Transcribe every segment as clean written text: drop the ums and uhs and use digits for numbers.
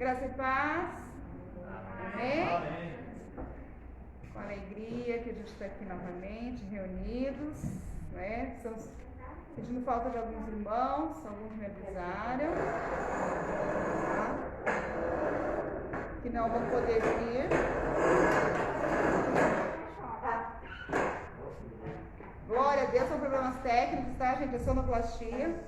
Graça e paz. Amém? Com alegria que a gente está aqui novamente, reunidos, né? Estamos pedindo falta de alguns irmãos, alguns me avisaram, que não vão poder vir. Glória a Deus, são problemas técnicos, tá, gente? É sonoplastia.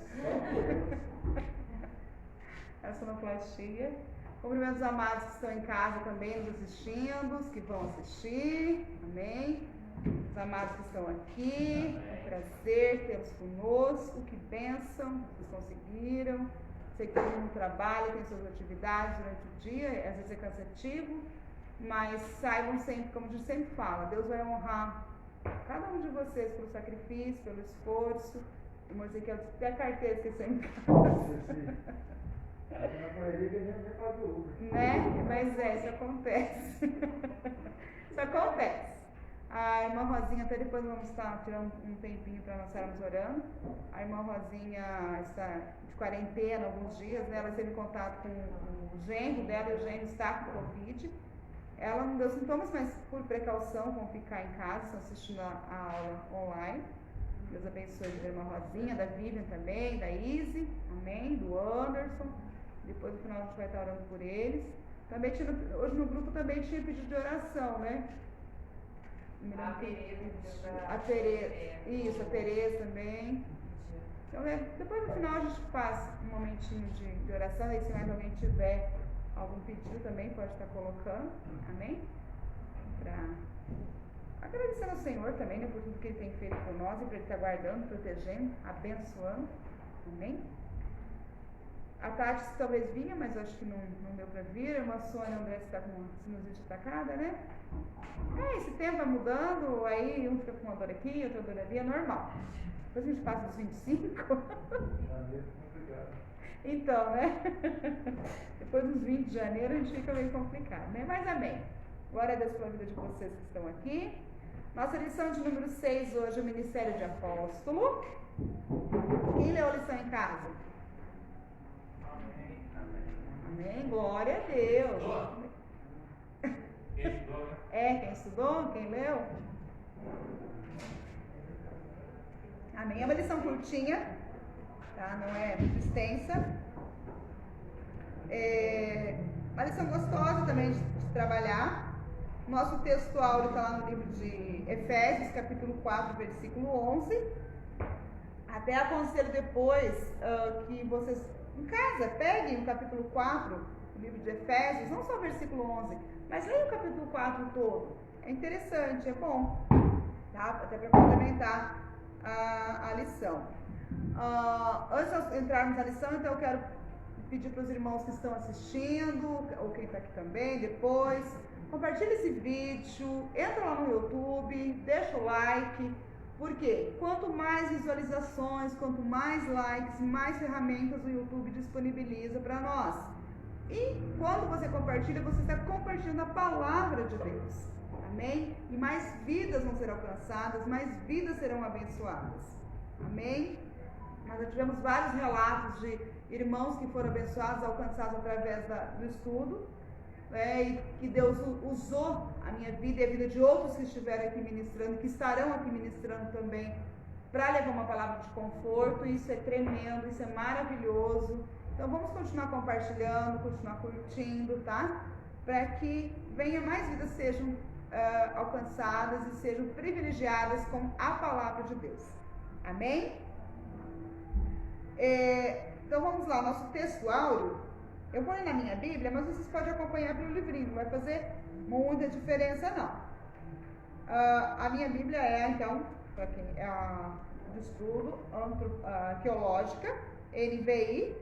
É sonoplastia. Cumprimento os amados que estão em casa também nos assistindo, os que vão assistir. Amém. Os amados que estão aqui, é um prazer tê-los conosco. Que bênção, vocês conseguiram. Sei que todo mundo trabalha, tem suas atividades durante o dia, às vezes é cansativo, mas saibam sempre, como a gente sempre fala, Deus vai honrar cada um de vocês pelo sacrifício, pelo esforço. O irmão Ezequiel disse até a carteira esqueceu em casa. Né? Mas isso acontece. Isso acontece. A irmã Rosinha, até depois vamos estar tirando um tempinho para nós estarmos orando. A irmã Rosinha está de quarentena alguns dias, né? Ela teve contato com o genro dela e o genro está com Covid. Ela não deu sintomas, mas por precaução vão ficar em casa, estão assistindo a aula online. Deus abençoe a irmã Rosinha, da Vivian também, da Izzy, amém, do Anderson. Depois no final a gente vai estar orando por eles. Também hoje no grupo também tinha pedido de oração, né? A Tereza. Isso, a Tereza também. Então depois no final a gente faz um momentinho de oração, e se mais alguém tiver algum pedido também pode estar colocando, amém? Para agradecer ao Senhor também, né, por tudo que Ele tem feito por nós e para Ele estar guardando, protegendo, abençoando, amém? A Tati talvez vinha, mas acho que não deu para vir. A irmã Sônia André está com uma sinusite atacada, né? Esse tempo vai mudando, aí um fica com uma dor aqui, outra dor ali, é normal. Depois a gente passa dos 25. Então, né? Depois dos 20 de janeiro a gente fica meio complicado, né? Mas amém. Glória a Deus pela vida de vocês que estão aqui. Nossa lição de número 6 hoje é o Ministério de Apóstolo. Quem leu a lição em casa? Amém. Glória a Deus. Quem estudou, né? Quem estudou? Quem leu? Amém. É uma lição curtinha, tá? Não é muito extensa. Uma lição gostosa também de trabalhar. Nosso texto áureo está lá no livro de Efésios, capítulo 4, versículo 11. Até aconselho depois que vocês, em casa, peguem o capítulo 4 do livro de Efésios, não só o versículo 11, mas leiam o capítulo 4 todo. É interessante, é bom, tá? Até para complementar a lição. Antes de entrarmos na lição, então eu quero pedir para os irmãos que estão assistindo, ou quem está aqui também, depois, compartilhe esse vídeo, entra lá no YouTube, deixa o like, porque quanto mais visualizações, quanto mais likes, mais ferramentas o YouTube disponibiliza para nós. E quando você compartilha, você está compartilhando a palavra de Deus, amém? E mais vidas vão ser alcançadas, mais vidas serão abençoadas, amém? Nós já tivemos vários relatos de irmãos que foram abençoados, alcançados através do estudo, e que Deus usou a minha vida e a vida de outros que estiveram aqui ministrando, que estarão aqui ministrando também, para levar uma palavra de conforto. Isso é tremendo, isso é maravilhoso. Então vamos continuar compartilhando, continuar curtindo, tá? Para que venha mais vidas sejam alcançadas e sejam privilegiadas com a palavra de Deus. Amém? Então vamos lá, nosso texto áureo, eu vou ler na minha Bíblia, mas vocês podem acompanhar pelo livrinho, não vai fazer muita diferença não. A minha Bíblia então, para quem é de estudo, arqueológica, NVI,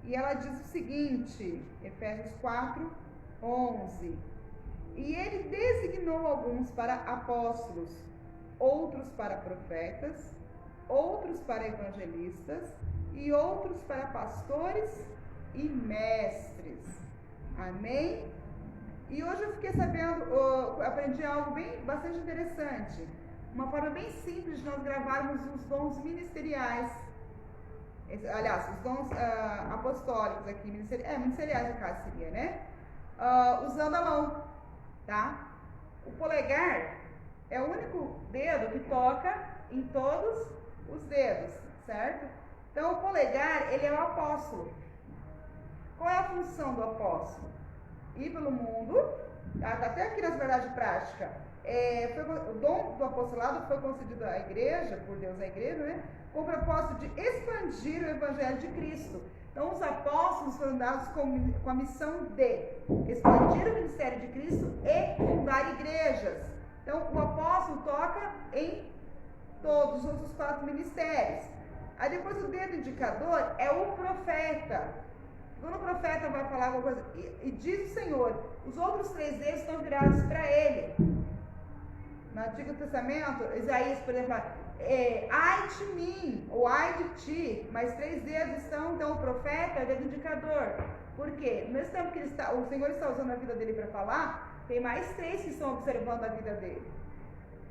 e ela diz o seguinte, Efésios 4, 11, e ele designou alguns para apóstolos, outros para profetas, outros para evangelistas e outros para pastores e mestres. Amém? E hoje eu fiquei sabendo, aprendi algo bastante interessante, uma forma bem simples de nós gravarmos os dons ministeriais. Aliás, os dons apostólicos aqui, ministeriais no caso seria, né? Usando a mão, tá? O polegar é o único dedo que toca em todos os dedos, certo? Então, o polegar, ele é o apóstolo. Qual é a função do apóstolo? Ir pelo mundo, até aqui nas verdades práticas, o dom do apostolado foi concedido à igreja, por Deus à igreja, né? Com o propósito de expandir o evangelho de Cristo. Então, os apóstolos foram dados com a missão de expandir o ministério de Cristo e fundar igrejas. Então, o apóstolo toca em todos os outros 4 ministérios. Aí depois o dedo indicador é o profeta. Quando o profeta vai falar alguma coisa, e diz o Senhor, os outros 3 dedos estão virados para ele. No Antigo Testamento, Isaías, por exemplo, ai de mim, ou ai de ti, mas 3 dedos estão, então o profeta é o dedo indicador. Por quê? No mesmo tempo que o Senhor está usando a vida dele para falar, tem mais 3 que estão observando a vida dele.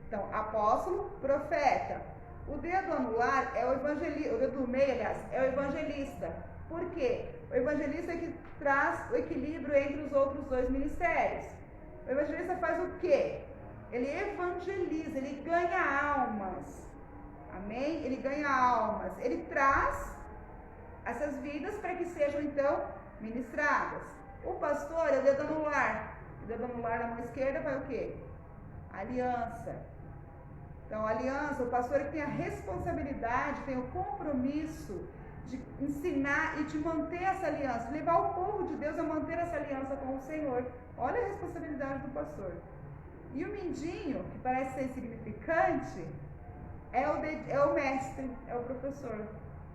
Então, apóstolo, profeta. O dedo anular é o evangelista, o dedo do meio, aliás, é o evangelista. Por quê? O evangelista é que traz o equilíbrio entre os outros 2 ministérios. O evangelista faz o quê? Ele evangeliza, ele ganha almas. Amém? Ele ganha almas. Ele traz essas vidas para que sejam, então, ministradas. O pastor é o dedo anular. O dedo anular na mão esquerda vai o quê? Aliança. Então, a aliança, o pastor tem a responsabilidade, tem o compromisso de ensinar e de manter essa aliança, levar o povo de Deus a manter essa aliança com o Senhor. Olha a responsabilidade do pastor. E o mindinho, que parece ser insignificante, é o mestre, é o professor.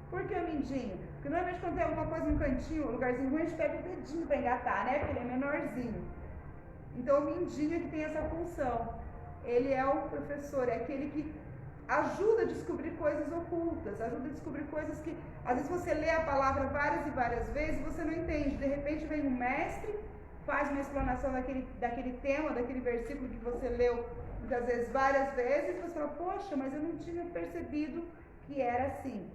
Por que o mindinho? Porque normalmente quando tem alguma coisa no cantinho, um lugarzinho ruim, a gente pega o dedinho para engatar, né? Porque ele é menorzinho. Então o mindinho é que tem essa função. Ele é o professor, é aquele que ajuda a descobrir coisas ocultas, ajuda a descobrir coisas que, às vezes você lê a palavra várias e várias vezes e você não entende. De repente vem um mestre, faz uma explanação daquele tema, daquele versículo que você leu muitas vezes, várias vezes, e você fala, poxa, mas eu não tinha percebido que era assim.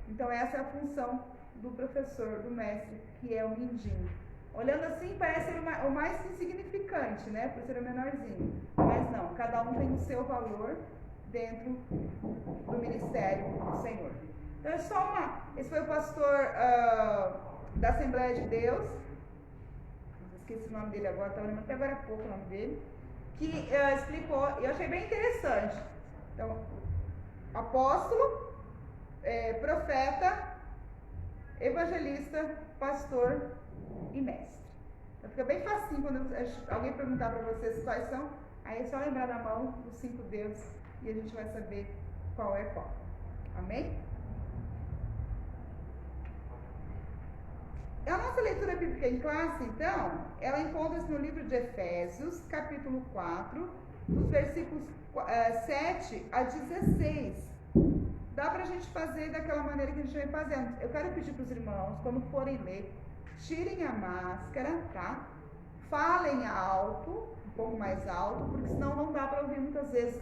Então essa é a função do professor, do mestre, que é o mindinho. Olhando assim, parece ser o mais insignificante, né? Por ser o menorzinho. Mas não, cada um tem o seu valor dentro do ministério do Senhor. Então é só esse foi o pastor da Assembleia de Deus. Esqueci o nome dele agora, estava lembrando até agora há pouco o nome dele. Que explicou, eu achei bem interessante. Então, apóstolo, profeta, evangelista, pastor e mestre. Então fica bem facinho quando alguém perguntar para vocês quais são, aí é só lembrar na mão os 5 dedos e a gente vai saber qual é qual. Amém? A nossa leitura bíblica em classe, então, ela encontra-se no livro de Efésios, capítulo 4, dos versículos 7 a 16. Dá pra gente fazer daquela maneira que a gente vem fazendo. Eu quero pedir para os irmãos, quando forem ler, tirem a máscara, tá? Falem alto, um pouco mais alto, porque senão não dá para ouvir muitas vezes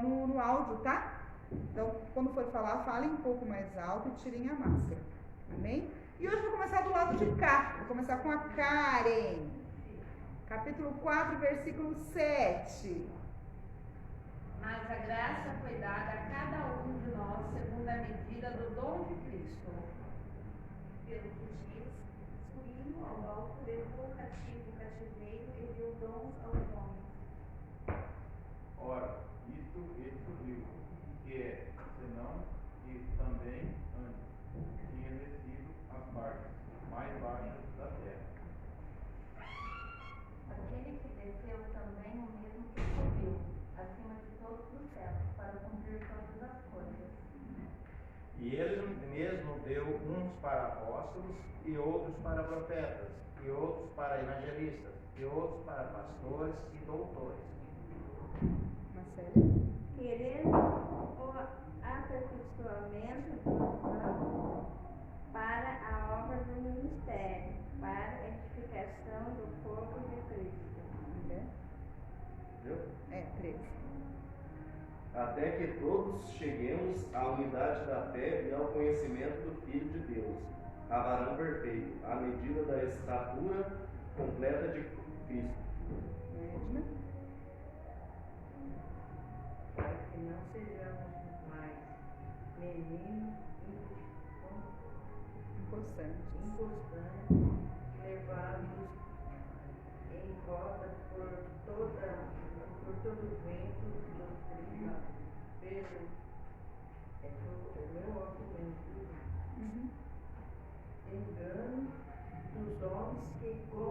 no áudio, tá? Então, quando for falar, falem um pouco mais alto e tirem a máscara. Amém? E hoje eu vou começar do lado de cá. Vou começar com a Karen. Capítulo 4, versículo 7. Mas a graça foi dada a cada um de nós segundo a medida do dom de Cristo. Pelo que diz, subindo ao alto, levou o cativeiro e deu dons aos homens. Ora, isto ele subiu, que é, senão que também antes tinha descido as partes mais baixas da terra. Aquele que desceu também o mesmo que subiu, acima de todos os céus, para cumprir todas as coisas. E ele mesmo deu uns para apóstolos, e outros para profetas, e outros para evangelistas, e outros para pastores e doutores. Marcelo? Querendo o aperfeiçoamento dos santos para a obra do ministério, para a edificação do corpo de Cristo. Viu? 13. até que todos cheguemos à unidade da fé e ao conhecimento do Filho de Deus, a varão perfeito, à medida da estatura completa de Cristo. Edna? Para que não sejamos mais meninos inconstantes, levados em roda por todo o vento do frio, pelo meu argumento, engano dos homens que com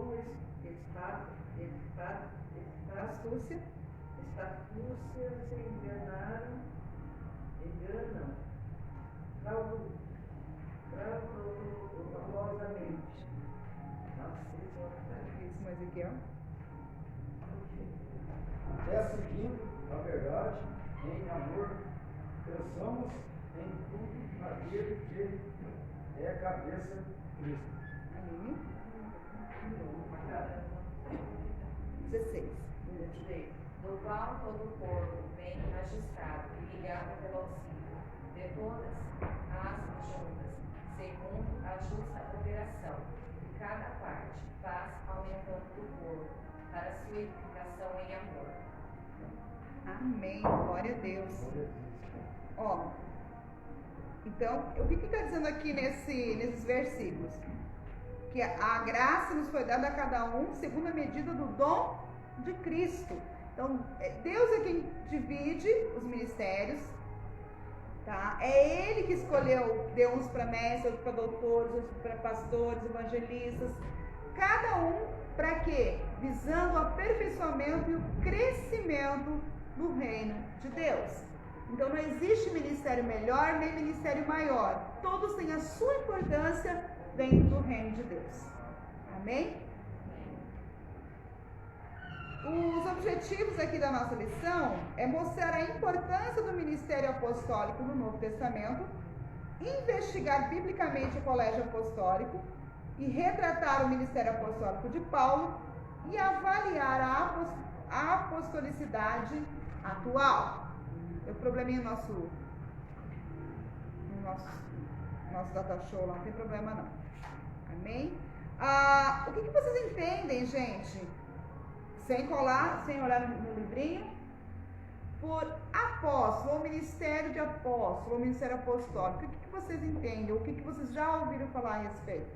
Astúcia. estapúcia se enganam fraudulosamente. Isso, Ezequiel. Até seguindo a verdade, em amor, cresçamos em tudo aquele que é a cabeça Cristo. Aline. 16. Do qual todo o corpo, bem ajustado e ligado pelo auxílio de todas as juntas, segundo a justa operação que cada parte faz aumentando o corpo, para sua edificação em amor. Amém. Glória a Deus. Ó, então, o que está dizendo aqui nesses versículos? Que a graça nos foi dada a cada um segundo a medida do dom de Cristo. Então, Deus é quem divide os ministérios, tá? É Ele que escolheu, deu uns para mestres, outros para doutores, outros para pastores, evangelistas. Cada um para quê? Visando o aperfeiçoamento e o crescimento do reino de Deus. Então, não existe ministério melhor nem ministério maior. Todos têm a sua importância dentro do reino de Deus. Amém? Os objetivos aqui da nossa lição é mostrar a importância do ministério apostólico no Novo Testamento, investigar biblicamente o colégio apostólico e retratar o ministério apostólico de Paulo e avaliar a apostolicidade atual. Tem um probleminha no nosso data show lá, não tem problema não. Amém? O que vocês entendem, gente? Sem olhar no livrinho, por apóstolo, ou ministério de apóstolo, ou ministério apostólico. O que vocês entendem? O que vocês já ouviram falar a respeito?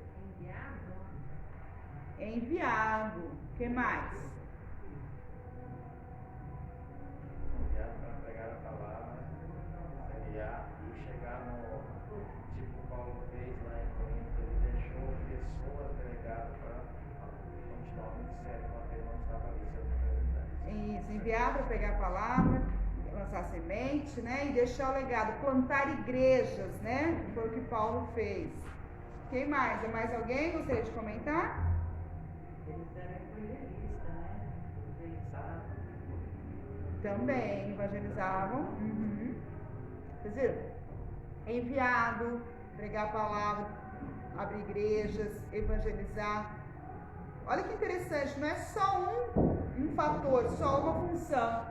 Enviado. O que mais? Enviado para pregar a palavra, enviar e chegar no tipo Paulo fez lá em Corinto, ele deixou pessoas delegadas para continuar o ministério enquanto ele não estava ali sendo. Isso, enviar para pegar a palavra, lançar semente, né? E deixar o legado, plantar igrejas, né? Foi o que Paulo fez. Quem mais? Mais alguém gostaria de comentar? Eles eram evangelistas, né? Evangelizavam. Também evangelizavam. Vocês viram? Enviado, pregar a palavra, abrir igrejas, evangelizar. Olha que interessante, não é só um fator, só uma função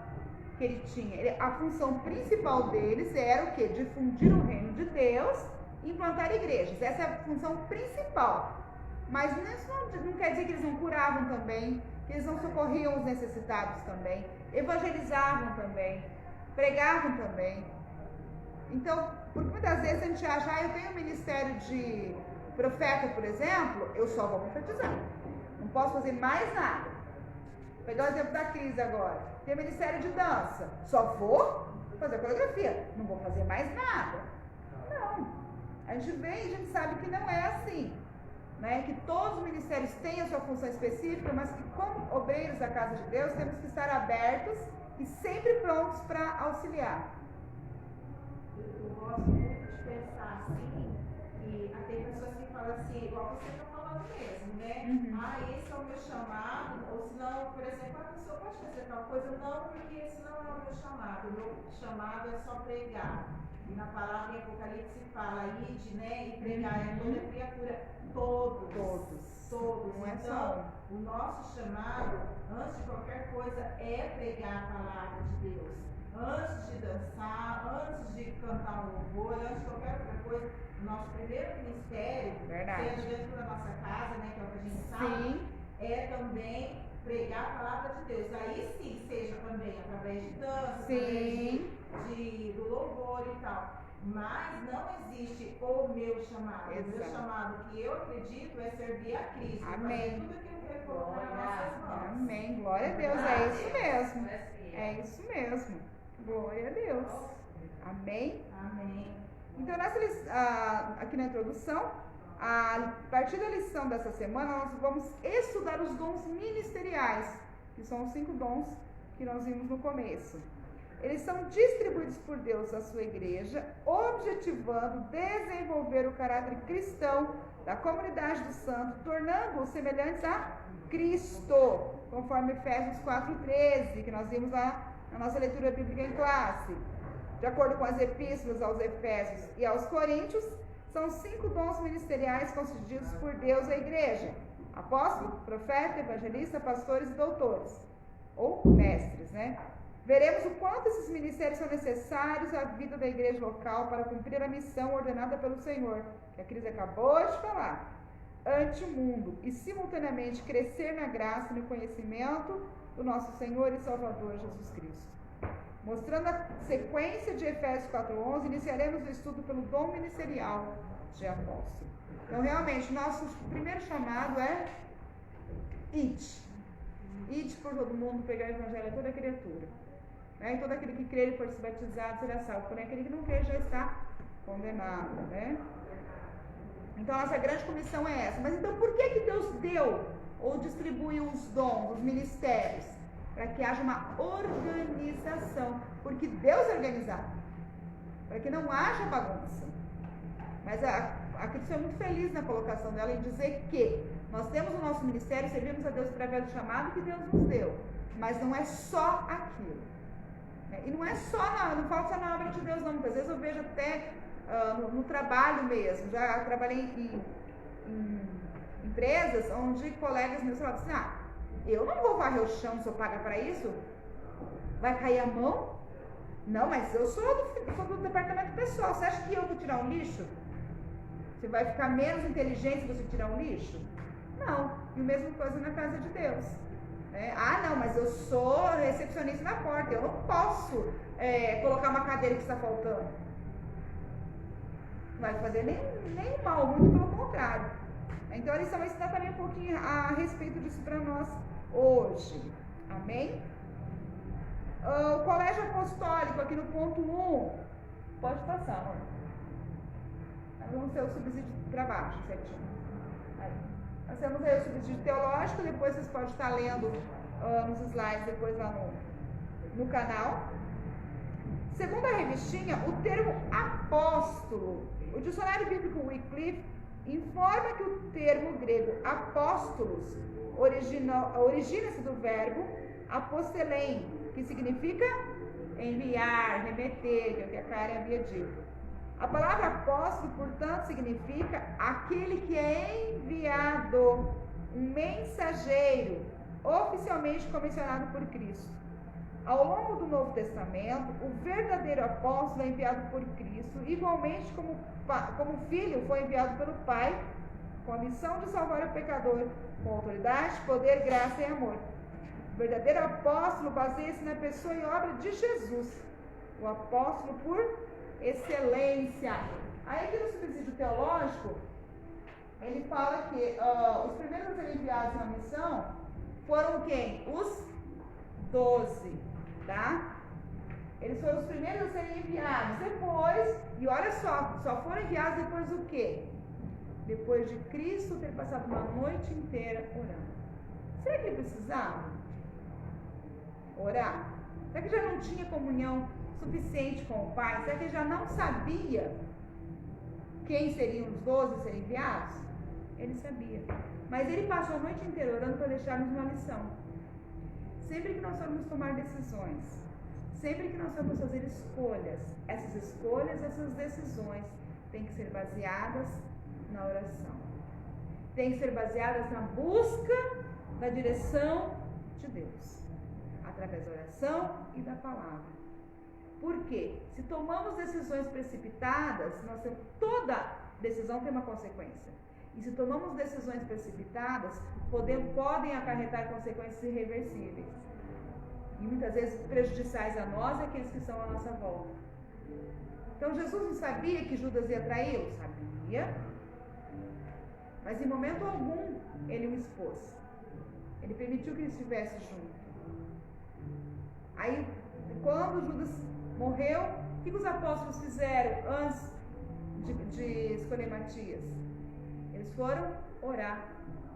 que ele tinha. A função principal deles era o quê? Difundir o reino de Deus e implantar igrejas. Essa é a função principal. Mas isso não quer dizer que eles não curavam também, que eles não socorriam os necessitados também, evangelizavam também, pregavam também. Então, porque muitas vezes a gente acha, eu tenho um ministério de profeta, por exemplo, eu só vou profetizar. Não posso fazer mais nada. Vou pegar o exemplo da Cris agora. Tem ministério de dança. Só vou fazer coreografia. Não vou fazer mais nada. Não. A gente vê e a gente sabe que não é assim. Né? Que todos os ministérios têm a sua função específica, mas que como obreiros da casa de Deus, temos que estar abertos e sempre prontos para auxiliar. Eu gosto muito de pensar assim, que tem pessoas que falam assim, igual você está falando mesmo, né? Esse é o meu chamado, ou senão, por exemplo, a pessoa pode fazer tal coisa, não, porque esse não é o meu chamado. O meu chamado é só pregar. E na palavra em Apocalipse fala, ide, né? E pregar é toda criatura. Todos. Não é Então, só o nosso chamado, antes de qualquer coisa, é pregar a palavra de Deus. antes de dançar, antes de cantar um louvor, antes de qualquer outra coisa, nosso primeiro ministério, sendo dentro da nossa casa, né, que é o que a gente sabe, é também pregar a palavra de Deus. Aí sim, seja também através de dança, através do louvor e tal. Mas não existe o meu chamado. Exato. O meu chamado que eu acredito é servir a Cristo. Amém. Fazer tudo aquilo que Ele colocou nas nossas mãos. Amém. Glória a Deus. É isso mesmo. É isso mesmo. Glória a Deus. Amém. Amém. Então, aqui na introdução, a partir da lição dessa semana, nós vamos estudar os dons ministeriais, que são os 5 dons que nós vimos no começo. Eles são distribuídos por Deus à sua igreja, objetivando desenvolver o caráter cristão da comunidade dos santos, tornando-os semelhantes a Cristo, conforme Efésios 4:13, que nós vimos lá na nossa leitura bíblica em classe. De acordo com as epístolas aos Efésios e aos Coríntios, são 5 dons ministeriais concedidos por Deus à igreja: apóstolo, profeta, evangelista, pastores e doutores, ou mestres, né? Veremos o quanto esses ministérios são necessários à vida da igreja local para cumprir a missão ordenada pelo Senhor, que a Cris acabou de falar, ante o mundo, e simultaneamente crescer na graça e no conhecimento do nosso Senhor e Salvador Jesus Cristo. Mostrando a sequência de Efésios 4:11, iniciaremos o estudo pelo dom ministerial de apóstolo. Então, realmente, nosso primeiro chamado é ide. Ide por todo mundo, pregar o evangelho a toda criatura. E todo aquele que crer e for se batizado será salvo, porém aquele que não crer já está condenado, né? Então, nossa grande comissão é essa. Mas então, por que Deus deu ou distribuiu os dons, os ministérios? Para que haja uma organização, porque Deus é organizado, para que não haja bagunça. Mas a Cristo é muito feliz na colocação dela em dizer que nós temos o nosso ministério, servimos a Deus através do chamado que Deus nos deu, mas não é só aquilo. E não é só, não falo só na obra de Deus, não. Muitas vezes eu vejo até no trabalho mesmo. Já trabalhei em empresas onde colegas meus falavam assim: eu não vou varrer o chão se eu pagar para isso. Vai cair a mão? Não, mas eu sou do departamento pessoal. Você acha que eu vou tirar um lixo? Você vai ficar menos inteligente se você tirar um lixo? Não. E a mesma coisa na casa de Deus. Não, mas eu sou recepcionista na porta. Eu não posso colocar uma cadeira que está faltando. Não vai fazer nem mal, muito pelo contrário. Então, a lição vai ensinar também um pouquinho a respeito disso para nós hoje. Amém? O colégio apostólico, aqui no ponto 1. Pode passar, amor. Vamos ter o subsídio para baixo, certinho. Aí. Nós temos aí o subsídio teológico, depois vocês podem estar lendo nos slides, depois lá no canal. Segundo a revistinha, o termo apóstolo, o dicionário bíblico Wycliffe informa que o termo grego apóstolos origina-se do verbo apostelein, que significa enviar, remeter, que é o que a Karen havia dito. A palavra apóstolo, portanto, significa aquele que é enviado, um mensageiro, oficialmente comissionado por Cristo. Ao longo do Novo Testamento, o verdadeiro apóstolo é enviado por Cristo, igualmente como filho foi enviado pelo Pai, com a missão de salvar o pecador, com autoridade, poder, graça e amor. O verdadeiro apóstolo baseia-se na pessoa e obra de Jesus, o apóstolo por excelência. Aí aqui no subsídio teológico, ele fala que os primeiros a serem enviados na missão foram quem? Os 12, tá? Eles foram os primeiros a serem enviados. Depois, e olha só foram enviados depois do quê? Depois de Cristo ter passado uma noite inteira orando. Será que ele precisava orar? Será que já não tinha comunhão suficiente com o Pai? Será que ele já não sabia quem seriam os 12 a serem enviados? Ele sabia. Mas ele passou a noite inteira orando para deixar-nos uma lição. Sempre que nós formos tomar decisões, sempre que nós formos fazer escolhas, essas decisões têm que ser baseadas na oração. Têm que ser baseadas na busca da direção de Deus, através da oração e da palavra. Por quê? Se tomamos decisões precipitadas, toda decisão tem uma consequência. E se tomamos decisões precipitadas, podem acarretar consequências irreversíveis. E muitas vezes prejudiciais a nós e aqueles que estão à nossa volta. Então Jesus não sabia que Judas ia traí-lo? Sabia. Mas em momento algum ele o expôs. Ele permitiu que ele estivesse junto. Aí, quando Judas morreu, o que os apóstolos fizeram antes de escolher Matias? Eles foram orar,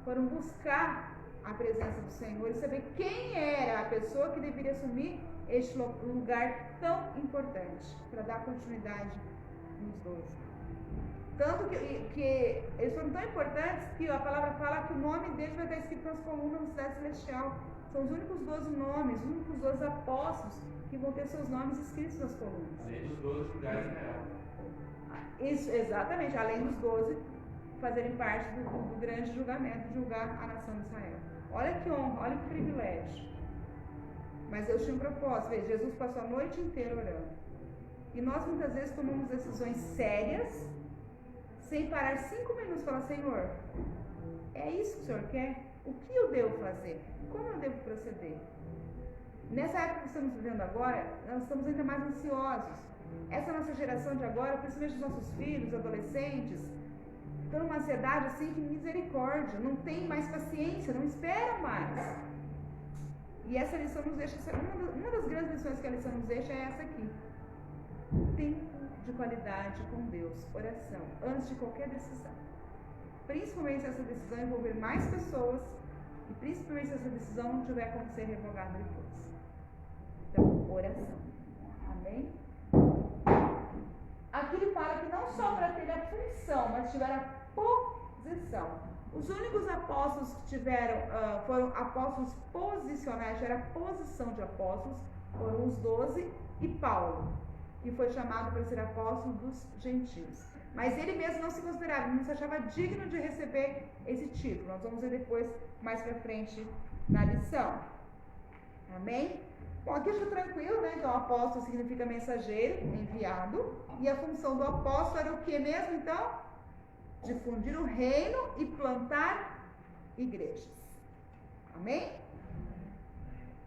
foram buscar a presença do Senhor e saber quem era a pessoa que deveria assumir este lugar tão importante para dar continuidade nos 12. Tanto que eles foram tão importantes que a palavra fala que o nome deles vai estar escrito nas colunas da cidade celestial. São os únicos 12 nomes, os únicos 12 apóstolos que vão ter seus nomes escritos nas colunas. Além dos 12 lugares de Israel. Isso, exatamente, além dos 12 fazerem parte do grande julgamento, julgar a nação de Israel. Olha que honra, olha que privilégio. Mas Deus tinha um propósito. Veja, Jesus passou a noite inteira orando. E nós muitas vezes tomamos decisões sérias, sem parar 5 minutos e falar: Senhor, é isso que o Senhor quer? O que eu devo fazer? Como eu devo proceder? Nessa época que estamos vivendo agora, nós estamos ainda mais ansiosos. Essa nossa geração de agora, principalmente os nossos filhos, adolescentes, estão numa ansiedade assim que misericórdia, não tem mais paciência, não esperam mais. E essa lição nos deixa, uma das grandes lições que a lição nos deixa é essa aqui: tempo de qualidade com Deus, oração, antes de qualquer decisão. Principalmente se essa decisão envolver mais pessoas e principalmente se essa decisão não tiver como ser revogada depois. Então, oração. Amém? Aqui ele fala que não só para ter a função, mas tiver a posição. Os únicos apóstolos que tiveram, foram apóstolos posicionais, tiveram a posição de apóstolos, foram os 12 e Paulo, que foi chamado para ser apóstolo dos gentios. Mas ele mesmo não se considerava, não se achava digno de receber esse título. Nós vamos ver depois, mais para frente, na lição. Amém? Bom, aqui está tranquilo, né? Então, apóstolo significa mensageiro, enviado. E a função do apóstolo era o que mesmo, então? Difundir o reino e plantar igrejas. Amém?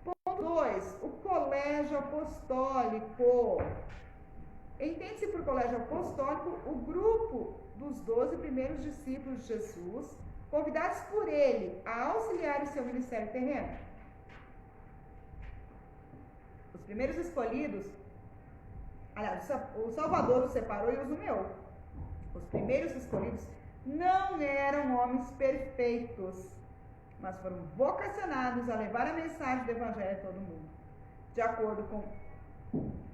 Ponto 2. O colégio apostólico. Entende-se por colégio apostólico o grupo dos 12 primeiros discípulos de Jesus, convidados por ele a auxiliar o seu ministério terreno. Os primeiros escolhidos, aliás, o Salvador os separou e os nomeou. Os primeiros escolhidos não eram homens perfeitos, mas foram vocacionados a levar a mensagem do Evangelho a todo mundo. De acordo com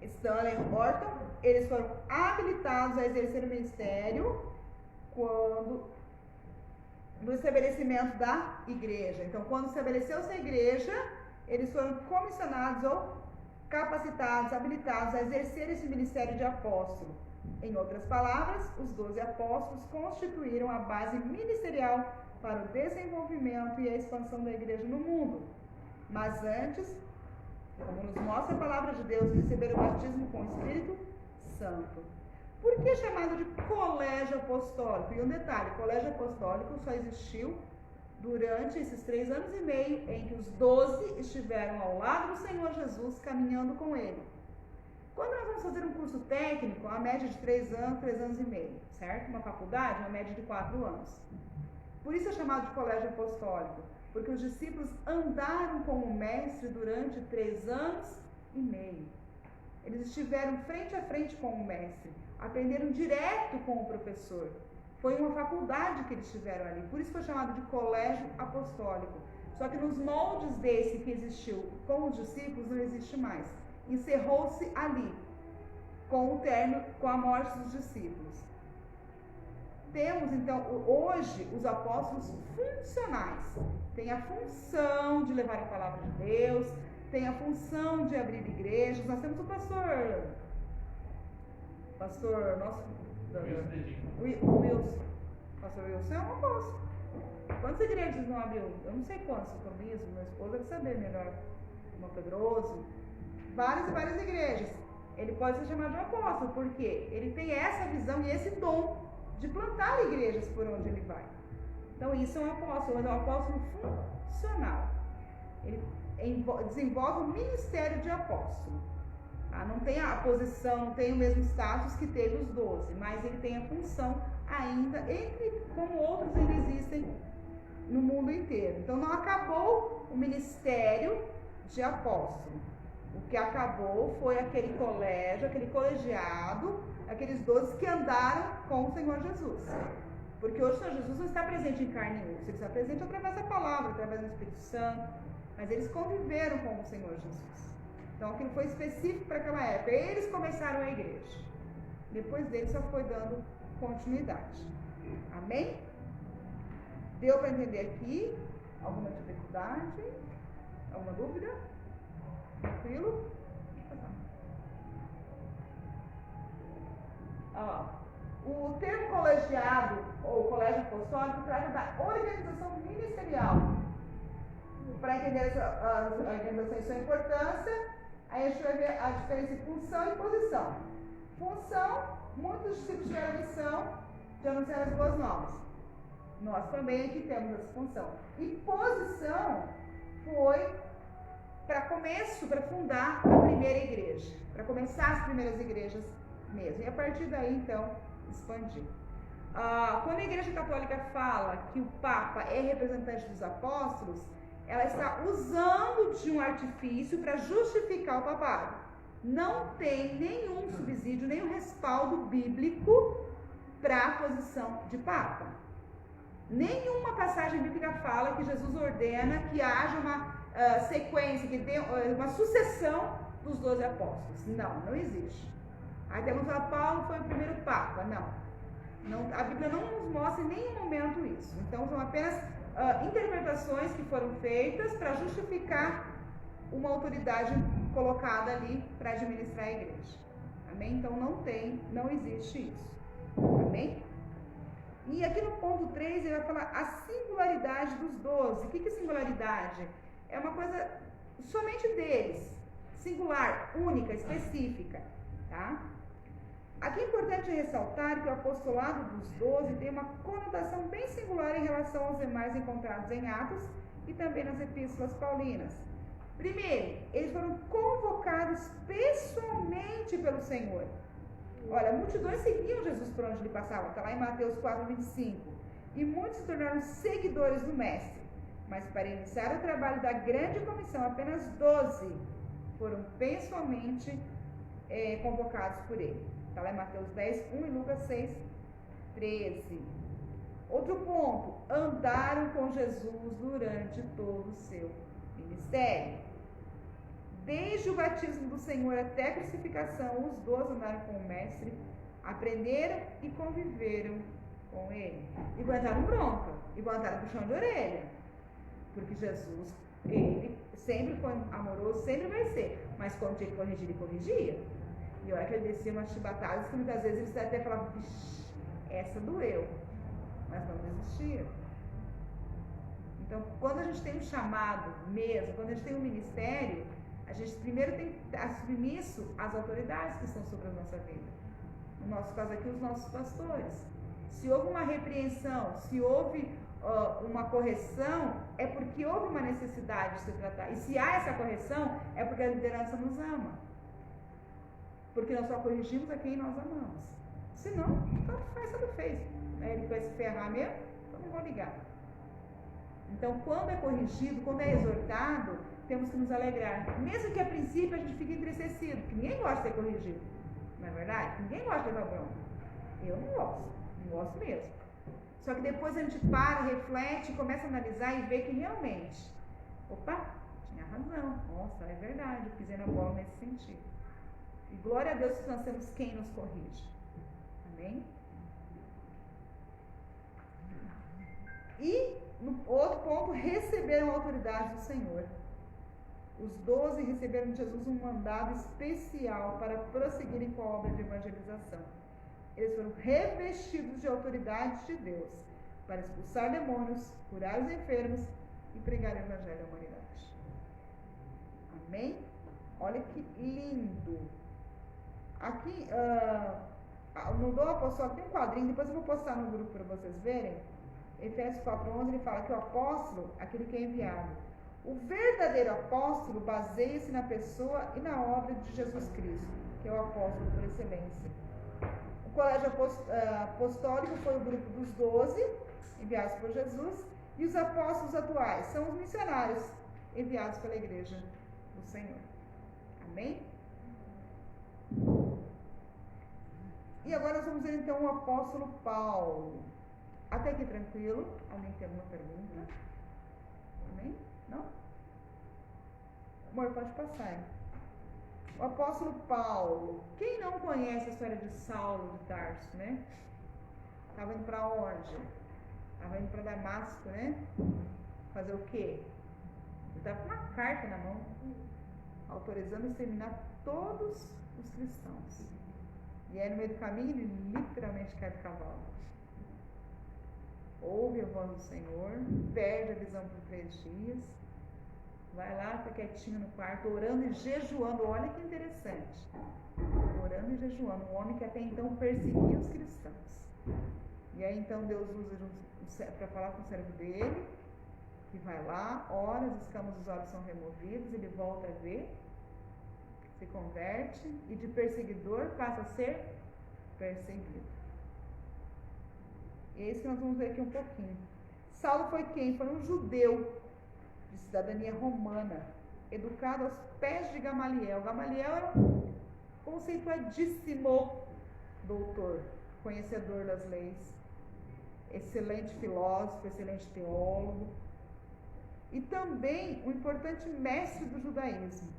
Stanley Horton, eles foram habilitados a exercer o ministério no estabelecimento da igreja. Então, quando estabeleceu-se a igreja, eles foram comissionados ou capacitados, habilitados a exercer esse ministério de apóstolo. Em outras palavras, os 12 apóstolos constituíram a base ministerial para o desenvolvimento e a expansão da igreja no mundo. Mas antes, como nos mostra a palavra de Deus, receberam o batismo com o Espírito Santo. Por que chamado de colégio apostólico? E um detalhe: colégio apostólico só existiu durante esses 3 anos e meio em que os 12 estiveram ao lado do Senhor Jesus, caminhando com ele. Quando nós vamos fazer um curso técnico, a média de 3 anos, 3 anos e meio, certo? Uma faculdade, uma média de 4 anos. Por isso é chamado de colégio apostólico, porque os discípulos andaram com o mestre durante 3 anos e meio. Eles estiveram frente a frente com o mestre, aprenderam direto com o professor. Foi uma faculdade que eles tiveram ali, por isso foi chamado de colégio apostólico. Só que nos moldes desse que existiu com os discípulos não existe mais. Encerrou-se ali, com o término, com a morte dos discípulos. Temos então hoje os apóstolos funcionais. Tem a função de levar a palavra de Deus, tem a função de abrir igrejas. Nós temos o pastor nosso, Wilson. Pastor Wilson é um apóstolo. Quantas igrejas não abriu? Eu não sei quantas, o mesmo, meu esposo deve saber melhor. Irmão Pedroso. Várias e várias igrejas. ele pode ser chamado de apóstolo, porque ele tem essa visão e esse dom de plantar igrejas por onde ele vai. Então isso é um apóstolo, mas é um apóstolo funcional. Ele desenvolve o ministério de apóstolo. Tá? Não tem a posição, não tem o mesmo status que teve os 12, mas ele tem a função ainda, como outros ainda existem no mundo inteiro. Então não acabou o ministério de apóstolo. O que acabou foi aquele colégio, aquele colegiado, aqueles 12 que andaram com o Senhor Jesus. Porque hoje o Senhor Jesus não está presente em carne e osso, ele está presente através da palavra, através do Espírito Santo, mas eles conviveram com o Senhor Jesus. Então aquilo foi específico para aquela época. Eles começaram a igreja. Depois deles só foi dando continuidade. Amém? Deu para entender aqui? Alguma dificuldade? Alguma dúvida? Tranquilo? O termo colegiado ou colégio apostólico trata da organização ministerial. Para entender a organização e sua importância, aí a gente vai ver a diferença entre função e posição. Função, muitos discípulos tiveram a missão de anunciar as boas novas. Nós também aqui temos essa função. E posição foi para começo, para fundar a primeira igreja, para começar as primeiras igrejas mesmo. E a partir daí, então, expandir. Quando a Igreja Católica fala que o Papa é representante dos apóstolos, ela está usando de um artifício para justificar o papado. Não tem nenhum subsídio, nenhum respaldo bíblico para a posição de Papa. Nenhuma passagem bíblica fala que Jesus ordena que haja uma sequência, que dê uma sucessão dos 12 apóstolos. Não existe. Aí temos Paulo foi o primeiro Papa. Não, a Bíblia não nos mostra em nenhum momento isso. Então são apenas interpretações que foram feitas para justificar uma autoridade colocada ali para administrar a igreja. Amém? Então não existe isso. Amém? E aqui no ponto 3 ele vai falar a singularidade dos 12. O que é singularidade? É uma coisa somente deles. Singular, única, específica. Tá? Aqui é importante ressaltar que o apostolado dos 12 tem uma conotação bem singular em relação aos demais encontrados em Atos e também nas epístolas paulinas. Primeiro, eles foram convocados pessoalmente pelo Senhor. Olha, multidões seguiam Jesus por onde ele passava, está lá em Mateus 4:25. E muitos se tornaram seguidores do Mestre. Mas para iniciar o trabalho da grande comissão, apenas 12 foram pessoalmente convocados por ele. Está lá em Mateus 10:1 e Lucas 6:13. Outro ponto, andaram com Jesus durante todo o seu ministério. Desde o batismo do Senhor até a crucificação, os 12 andaram com o Mestre, aprenderam e conviveram com ele. E aguentaram bronca, e aguentaram puxão de orelha. Porque Jesus, ele sempre foi amoroso, sempre vai ser. Mas quando tinha que corrigir, ele corrigia. E olha que ele descia umas chibatadas que muitas vezes eles até falavam, essa doeu. Mas não desistia. Então, quando a gente tem um chamado mesmo, quando a gente tem um ministério, a gente primeiro tem que estar submisso às autoridades que estão sobre a nossa vida. No nosso caso aqui, os nossos pastores. Se houve uma repreensão, se houve uma correção, é porque houve uma necessidade de se tratar. E se há essa correção, é porque a liderança nos ama. Porque nós só corrigimos a quem nós amamos. Se não, tanto faz, tanto fez. Ele vai se ferrar mesmo, então não vou ligar. Então, quando é corrigido, quando é exortado, temos que nos alegrar. Mesmo que a princípio a gente fique entristecido, porque ninguém gosta de ser corrigido. Não é verdade? Ninguém gosta de levar bronca. Eu não gosto mesmo. Só que depois a gente para, reflete, começa a analisar e vê que realmente, opa, tinha razão. Nossa, é verdade, eu pisei na bola nesse sentido. E glória a Deus que nós temos quem nos corrige. Amém? E, no outro ponto, receberam a autoridade do Senhor. Os 12 receberam de Jesus um mandado especial para prosseguirem com a obra de evangelização. Eles foram revestidos de autoridade de Deus para expulsar demônios, curar os enfermos e pregar o evangelho à humanidade. Amém? Olha que lindo! Aqui, no Dom Apostólico tem um quadrinho, depois eu vou postar no grupo para vocês verem. Efésios 4:11, ele fala que o apóstolo, aquele que é enviado. O verdadeiro apóstolo baseia-se na pessoa e na obra de Jesus Cristo, que é o apóstolo por excelência. O colégio apostólico foi o grupo dos 12, enviados por Jesus, e os apóstolos atuais são os missionários enviados pela igreja do Senhor. Amém? E agora nós vamos ver então o apóstolo Paulo. Até aqui tranquilo? Alguém tem alguma pergunta? Amém? Não? Amor, pode passar. Hein? O apóstolo Paulo. Quem não conhece a história de Saulo de Tarso, né? Estava indo para onde? Estava indo para Damasco, né? Fazer o quê? Ele estava com uma carta na mão, autorizando exterminar todos os cristãos. E aí no meio do caminho ele literalmente cai do cavalo. Ouve a voz do Senhor, perde a visão por 3 dias, vai lá, fica quietinho no quarto, orando e jejuando. Olha que interessante. Orando e jejuando, um homem que até então perseguia os cristãos. E aí então Deus usa para falar com o servo dele, que vai lá, ora, as escamas dos olhos são removidas, ele volta a ver, se converte e de perseguidor passa a ser perseguido. E é isso que nós vamos ver aqui um pouquinho. Saulo foi quem? Foi um judeu de cidadania romana, educado aos pés de Gamaliel. Gamaliel era um conceituadíssimo doutor, conhecedor das leis, excelente filósofo, excelente teólogo e também um importante mestre do judaísmo.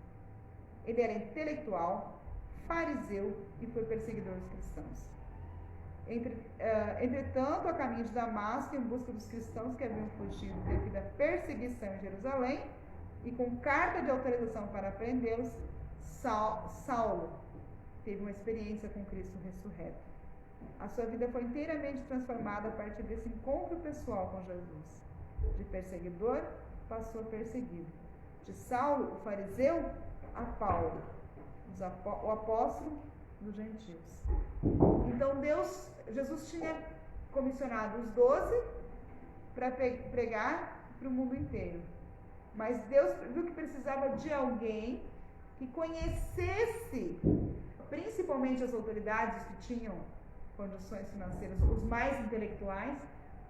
Ele era intelectual, fariseu e foi perseguidor dos cristãos. Entretanto, a caminho de Damasco, em busca dos cristãos que haviam fugido devido à perseguição em Jerusalém, e com carta de autorização para prendê-los, Saulo teve uma experiência com Cristo ressurreto. A sua vida foi inteiramente transformada a partir desse encontro pessoal com Jesus. De perseguidor, passou a perseguido. De Saulo, o fariseu, a Paulo, o apóstolo dos gentios. Então Jesus tinha comissionado os 12 para pregar para o mundo inteiro. Mas Deus viu que precisava de alguém que conhecesse, principalmente as autoridades que tinham condições financeiras, os mais intelectuais,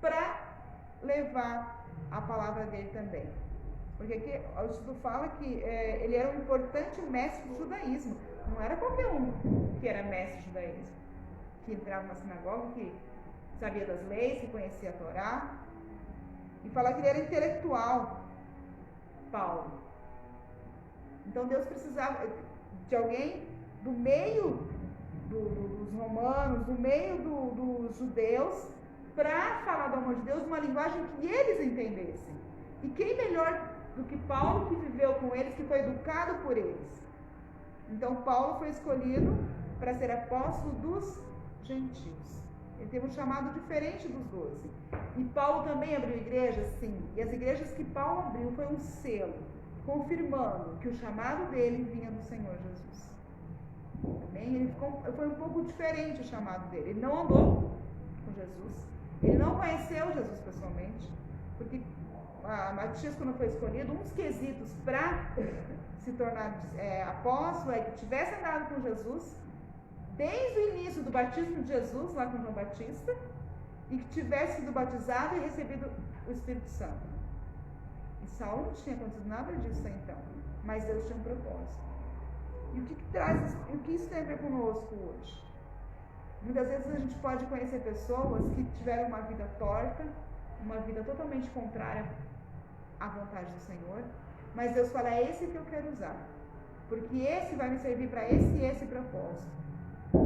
para levar a palavra dele também. Porque aqui o estudo fala que ele era um importante mestre do judaísmo. Não era qualquer um que era mestre do judaísmo, que entrava na sinagoga, que sabia das leis, que conhecia a Torá. E fala que ele era intelectual, Paulo. Então Deus precisava de alguém do meio dos romanos, do meio dos judeus, para falar do amor de Deus numa linguagem que eles entendessem. E quem melhor do que Paulo, que viveu com eles, que foi educado por eles? Então Paulo foi escolhido para ser apóstolo dos gentios. Ele teve um chamado diferente dos 12. E Paulo também abriu igrejas? Sim. E as igrejas que Paulo abriu foi um selo, confirmando que o chamado dele vinha do Senhor Jesus. Amém? Foi um pouco diferente o chamado dele. Ele não andou com Jesus. Ele não conheceu Jesus pessoalmente. Porque Matias, quando foi escolhido, um dos quesitos para se tornar apóstolo é que tivesse andado com Jesus desde o início do batismo de Jesus, lá com João Batista, e que tivesse sido batizado e recebido o Espírito Santo. E Saulo não tinha acontecido nada disso então, mas Deus tinha um propósito. E o que isso tem a ver conosco hoje? Muitas vezes a gente pode conhecer pessoas que tiveram uma vida torta, uma vida totalmente contrária à vontade do Senhor, mas Deus fala, é esse que eu quero usar, porque esse vai me servir para esse e esse propósito.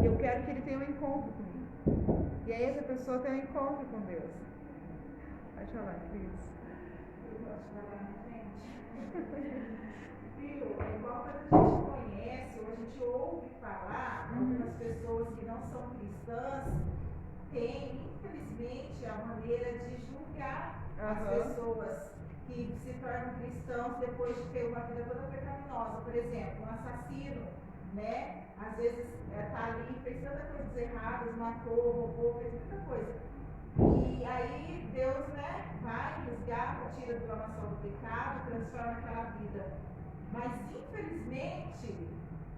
E eu quero que ele tenha um encontro comigo. E aí essa pessoa tem um encontro com Deus. Pode falar, Cris. Posso falar, gente? Viu? É igual quando a gente conhece ou a gente ouve falar, algumas pessoas que não são cristãs têm, infelizmente, a maneira de julgar as pessoas que se tornam cristãos depois de ter uma vida toda pecaminosa. Por exemplo, um assassino né? Às vezes tá ali, fez tantas coisas erradas, matou, roubou, fez muita coisa. E aí Deus, né, vai, resgata, tira do lamaçal do pecado, transforma aquela vida. Mas infelizmente,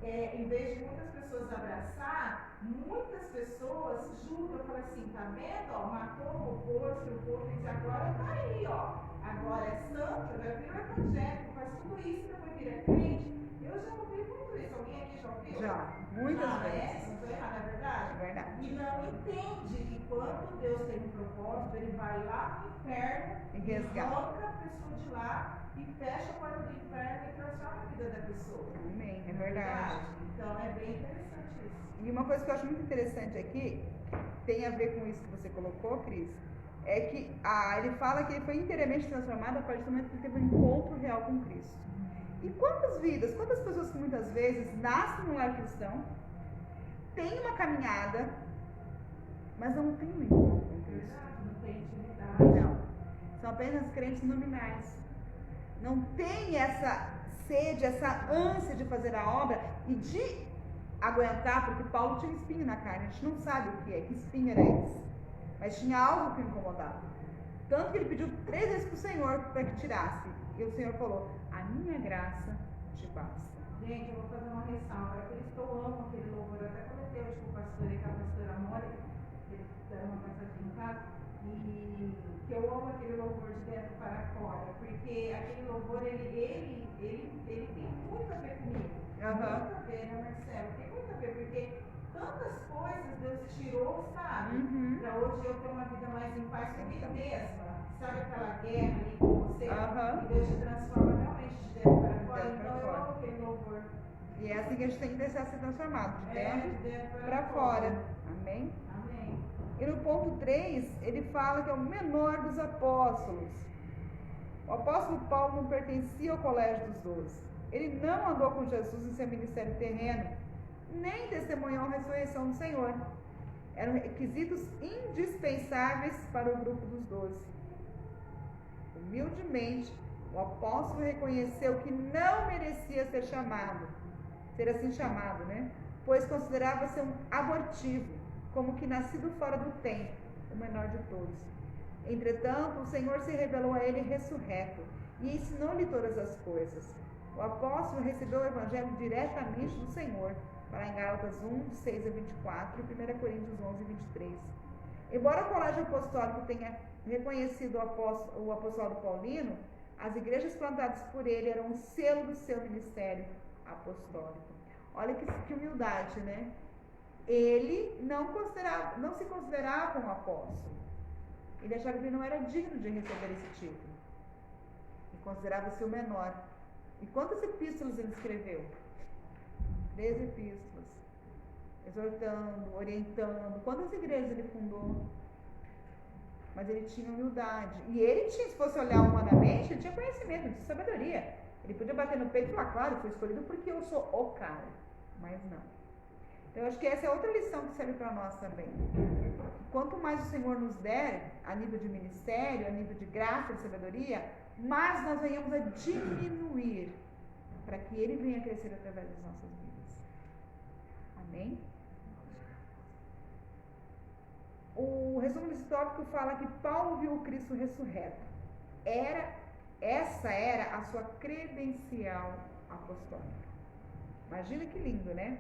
em vez de muitas pessoas abraçar, muitas pessoas julgam, falam assim, tá vendo? Ó, matou, roubou, estrupou, fez, agora tá aí, ó. Agora é santo, vai vir o evangélico, faz tudo isso, depois vira crente. Eu já ouvi muito isso. Alguém aqui já ouviu? Já, muitas vezes. Não estou errada, é verdade? É verdade. E não entende que quando Deus tem um propósito, Ele vai lá no inferno E resgata. arranca a pessoa de lá e fecha a porta do inferno e transforma a vida da pessoa. Amém, é verdade. Então é bem interessante isso. E uma coisa que eu acho muito interessante aqui, tem a ver com isso que você colocou, Cris, é que ele fala que ele foi inteiramente transformado a partir do momento que ele teve um encontro real com Cristo. E quantas pessoas que muitas vezes nascem no lar cristão, têm uma caminhada, mas não têm um encontro com Cristo? Não tem intimidade. Não. São apenas crentes nominais. Não tem essa sede, essa ânsia de fazer a obra e de aguentar, porque Paulo tinha espinho na carne. A gente não sabe o que é, que espinho era esse. Mas tinha algo que o incomodava. Tanto que ele pediu 3 vezes para o Senhor para que tirasse. E o Senhor falou, a minha graça te basta. Gente, eu vou fazer uma ressalva. É por isso que eu amo aquele louvor. Eu até comentei hoje com o pastor e com a pastora Mônica, que eles fizeram uma mensagem em casa, e que eu amo aquele louvor de dentro para fora. Porque aquele louvor, ele tem muito a ver comigo. Muito a ver, né, Marcelo? Tem muito a ver, porque tantas coisas Deus tirou, sabe? Para hoje eu ter uma vida mais em paz comigo mesma. Sabe aquela guerra ali com você? E Deus te transforma realmente de dentro para fora. Então eu amo aquele louvor. E é assim que a gente tem que deixar ser transformado, de dentro para fora. Amém? Amém. E no ponto 3, ele fala que é o menor dos apóstolos. O apóstolo Paulo não pertencia ao colégio dos 12. Ele não andou com Jesus em seu ministério terreno, nem testemunhou a ressurreição do Senhor. Eram requisitos indispensáveis para o grupo dos 12. Humildemente, o apóstolo reconheceu que não merecia ser assim chamado, né? Pois considerava-se um abortivo, como que nascido fora do tempo, o menor de todos. Entretanto, o Senhor se revelou a ele ressurreto e ensinou-lhe todas as coisas. O apóstolo recebeu o evangelho diretamente do Senhor, para em Gálatas 1, de 6 a 24 e 1 Coríntios 11, 23. Embora o colégio apostólico tenha reconhecido o apostolado paulino, as igrejas plantadas por ele eram o selo do seu ministério apostólico. Olha que humildade, né? Ele não se considerava um apóstolo. Ele achava que ele não era digno de receber esse título. E considerava-se o menor. E quantas epístolas ele escreveu? 13 epístolas. Exortando, orientando. Quantas igrejas ele fundou? Mas ele tinha humildade. E ele tinha, se fosse olhar humanamente, ele tinha conhecimento, ele tinha sabedoria. Ele podia bater no peito e falar, claro, fui escolhido porque eu sou o cara. Mas não. Então, eu acho que essa é outra lição que serve para nós também. Quanto mais o Senhor nos der, a nível de ministério, a nível de graça e sabedoria, mais nós venhamos a diminuir, para que Ele venha crescer através das nossas vidas. Amém? O resumo desse tópico fala que Paulo viu o Cristo ressurreto. Essa era a sua credencial apostólica. Imagina que lindo, né?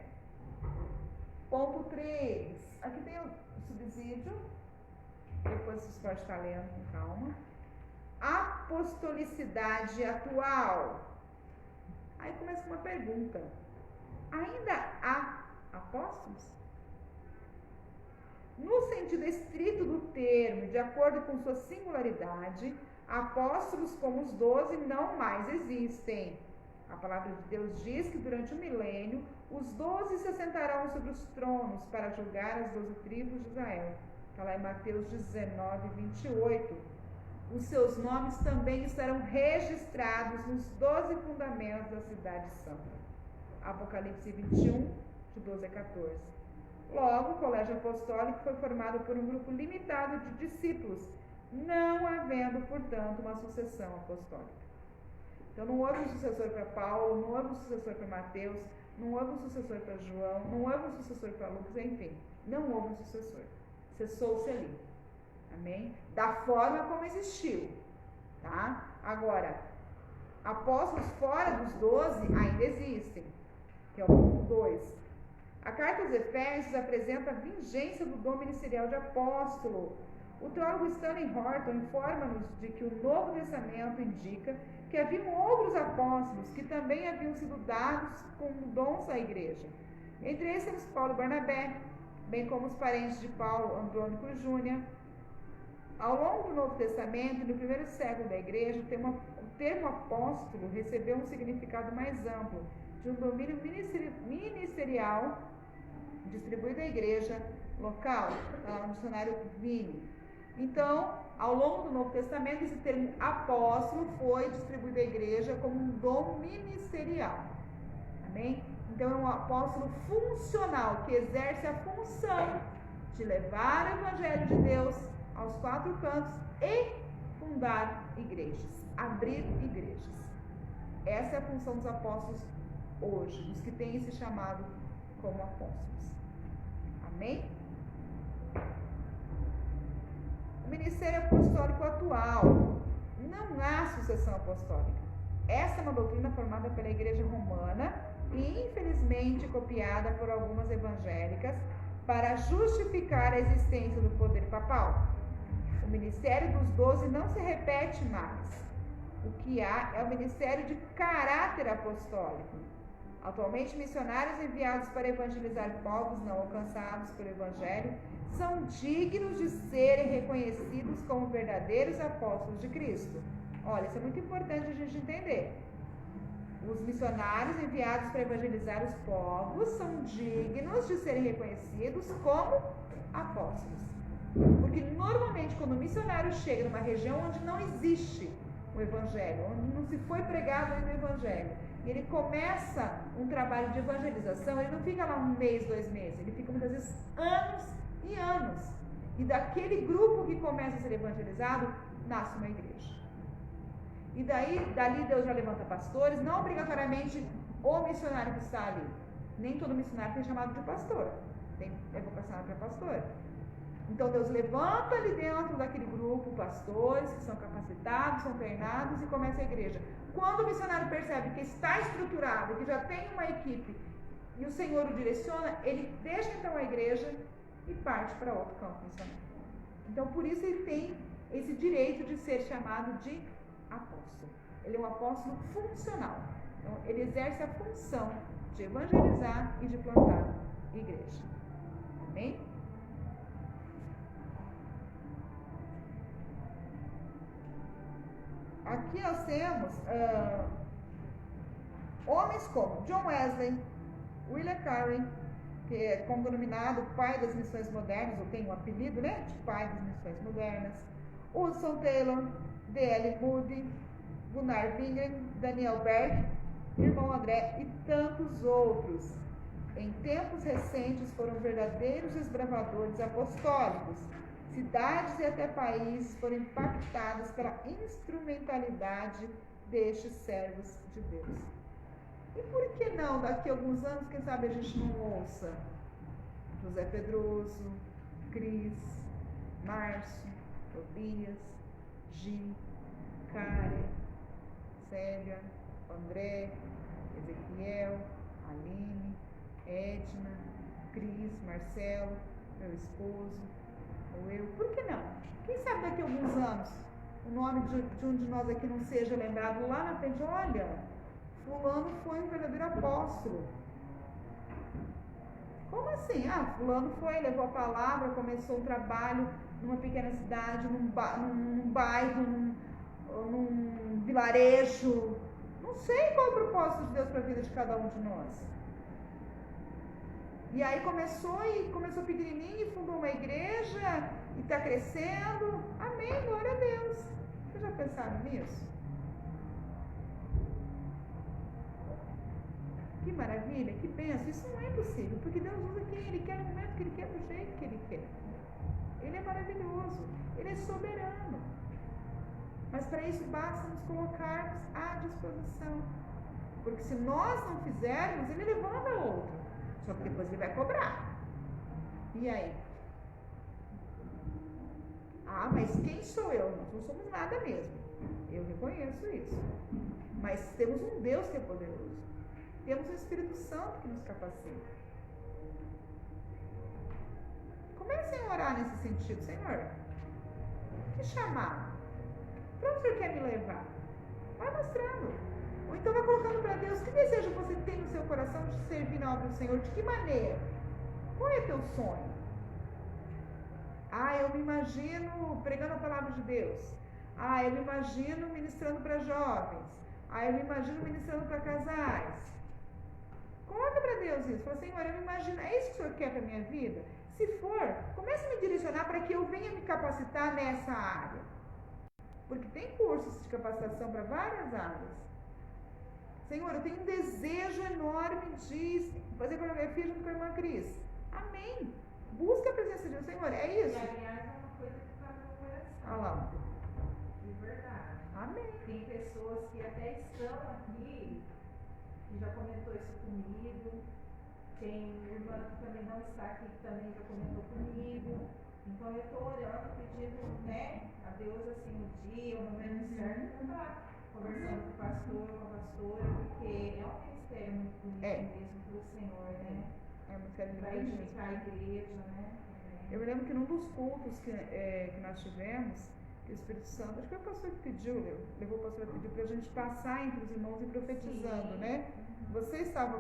Ponto 3. Aqui tem o subsídio. Depois vocês podem estar lendo com calma. Apostolicidade atual. Aí começa uma pergunta. Ainda há apóstolos? No sentido estrito do termo, de acordo com sua singularidade, apóstolos como os 12 não mais existem. A palavra de Deus diz que durante o milênio, os 12 se assentarão sobre os tronos para julgar as 12 tribos de Israel. Está lá em Mateus 19, 28. Os seus nomes também estarão registrados nos 12 fundamentos da cidade santa. Apocalipse 21, de 12 a 14. Logo, o colégio apostólico foi formado por um grupo limitado de discípulos, não havendo, portanto, uma sucessão apostólica. Então, não houve um sucessor para Paulo, não houve um sucessor para Mateus, não houve um sucessor para João, não houve um sucessor para Lucas, enfim, não houve um sucessor. Cessou-se ali. Amém? Da forma como existiu. Tá? Agora, apóstolos fora dos 12 ainda existem, que é o ponto 2. A carta aos Efésios apresenta a vigência do dom ministerial de apóstolo. O teólogo Stanley Horton informa-nos de que o Novo Testamento indica que haviam outros apóstolos que também haviam sido dados como dons à igreja. Entre esses temos Paulo e Barnabé, bem como os parentes de Paulo, Andrônico e Júnia. Ao longo do Novo Testamento, no primeiro século da igreja, o termo apóstolo recebeu um significado mais amplo, de um domínio ministerial distribuído à igreja local, está lá no dicionário Vini. Então, ao longo do Novo Testamento, esse termo apóstolo foi distribuído à igreja como um dom ministerial. Amém? Então, é um apóstolo funcional, que exerce a função de levar o evangelho de Deus aos 4 cantos e fundar igrejas, abrir igrejas. Essa é a função dos apóstolos hoje, dos que têm esse chamado como apóstolos. Amém? O ministério apostólico atual. Não há sucessão apostólica. Essa é uma doutrina formada pela Igreja Romana e infelizmente copiada por algumas evangélicas para justificar a existência do poder papal. O ministério dos 12 não se repete mais. O que há é o ministério de caráter apostólico. Atualmente, missionários enviados para evangelizar povos não alcançados pelo Evangelho são dignos de serem reconhecidos como verdadeiros apóstolos de Cristo. Olha, isso é muito importante a gente entender. Os missionários enviados para evangelizar os povos são dignos de serem reconhecidos como apóstolos. Porque normalmente quando o missionário chega numa região onde não existe o Evangelho, onde não se foi pregado ainda o Evangelho, e ele começa um trabalho de evangelização, ele não fica lá 1 mês, 2 meses, ele fica muitas vezes anos e anos. E daquele grupo que começa a ser evangelizado, nasce uma igreja. E dali Deus já levanta pastores, não obrigatoriamente o missionário que está ali. Nem todo missionário tem chamado de pastor, tem vocação para pastor. Então Deus levanta ali dentro daquele grupo pastores que são capacitados, são treinados e começa a igreja. Quando o missionário percebe que está estruturado, que já tem uma equipe e o Senhor o direciona, ele deixa então a igreja e parte para outro campo missionário. Então por isso ele tem esse direito de ser chamado de apóstolo. Ele é um apóstolo funcional. Então ele exerce a função de evangelizar e de plantar igreja. Amém? Aqui nós temos homens como John Wesley, William Carey, que é condominado pai das missões modernas, ou tem um apelido, né, de pai das missões modernas, Hudson Taylor, D.L. Moody, Gunnar Wingren, Daniel Berg, irmão André e tantos outros. Em tempos recentes foram verdadeiros desbravadores apostólicos. Cidades e até países foram impactadas pela instrumentalidade destes servos de Deus. E por que não, daqui a alguns anos, quem sabe a gente não ouça José Pedroso, Cris, Márcio, Tobias, Gi, Karen, Célia, André, Ezequiel, Aline, Edna, Cris, Marcelo, meu esposo, ou eu. Por que não? Quem sabe daqui a alguns anos o nome de um de nós aqui não seja lembrado lá na frente? Olha, fulano foi um verdadeiro apóstolo. Como assim? Fulano foi, levou a palavra, começou um trabalho numa pequena cidade, num bairro, num vilarejo. Não sei qual é o propósito de Deus para a vida de cada um de nós. E aí começou pequenininho e fundou uma igreja e está crescendo. Amém, glória a Deus. Vocês já pensaram nisso? Que maravilha, que bênção. Isso não é possível, porque Deus usa quem Ele quer, no momento que Ele quer, do jeito que Ele quer. Ele é maravilhoso, Ele é soberano. Mas para isso basta nos colocarmos à disposição. Porque se nós não fizermos, ele levanta outro. Só que depois ele vai cobrar. E aí? Ah, mas quem sou eu? Nós não somos nada mesmo. Eu reconheço isso. Mas temos um Deus que é poderoso. Temos o Espírito Santo que nos capacita. Comecem a orar nesse sentido. Senhor, que chamar? Para onde o Senhor quer me levar? Vai mostrando. Ou então vai colocando para Deus, que desejo você tem no seu coração de servir na obra do Senhor? De que maneira? Qual é teu sonho? Ah, eu me imagino pregando a palavra de Deus. Ah, eu me imagino ministrando para jovens. Ah, eu me imagino ministrando para casais. Coloca para Deus isso. Fala, Senhor, eu me imagino, é isso que o Senhor quer para a minha vida? Se for, comece a me direcionar para que eu venha me capacitar nessa área. Porque tem cursos de capacitação para várias áreas. Senhor, eu tenho um desejo enorme de fazer coreografia junto com a irmã Cris. Amém. Busca a presença de Deus. Senhor, é isso? E aliás, é uma coisa que está no meu coração. Olha lá. De verdade. Amém. Tem pessoas que até estão aqui, que já comentou isso comigo. Tem irmã que também não está aqui, que também já comentou comigo. Então eu estou orando, pedindo, né, a Deus assim, o dia, o momento certo, para estar conversando com o pastor, com a pastora, porque é um ministério muito bonito mesmo para o Senhor, né? É um ministério Para muito edificar a igreja, né? Eu me lembro que num dos cultos que nós tivemos, que o Espírito Santo, acho que foi o pastor que pediu, levou o pastor que pediu para a gente passar entre os irmãos e profetizando, né? Você estava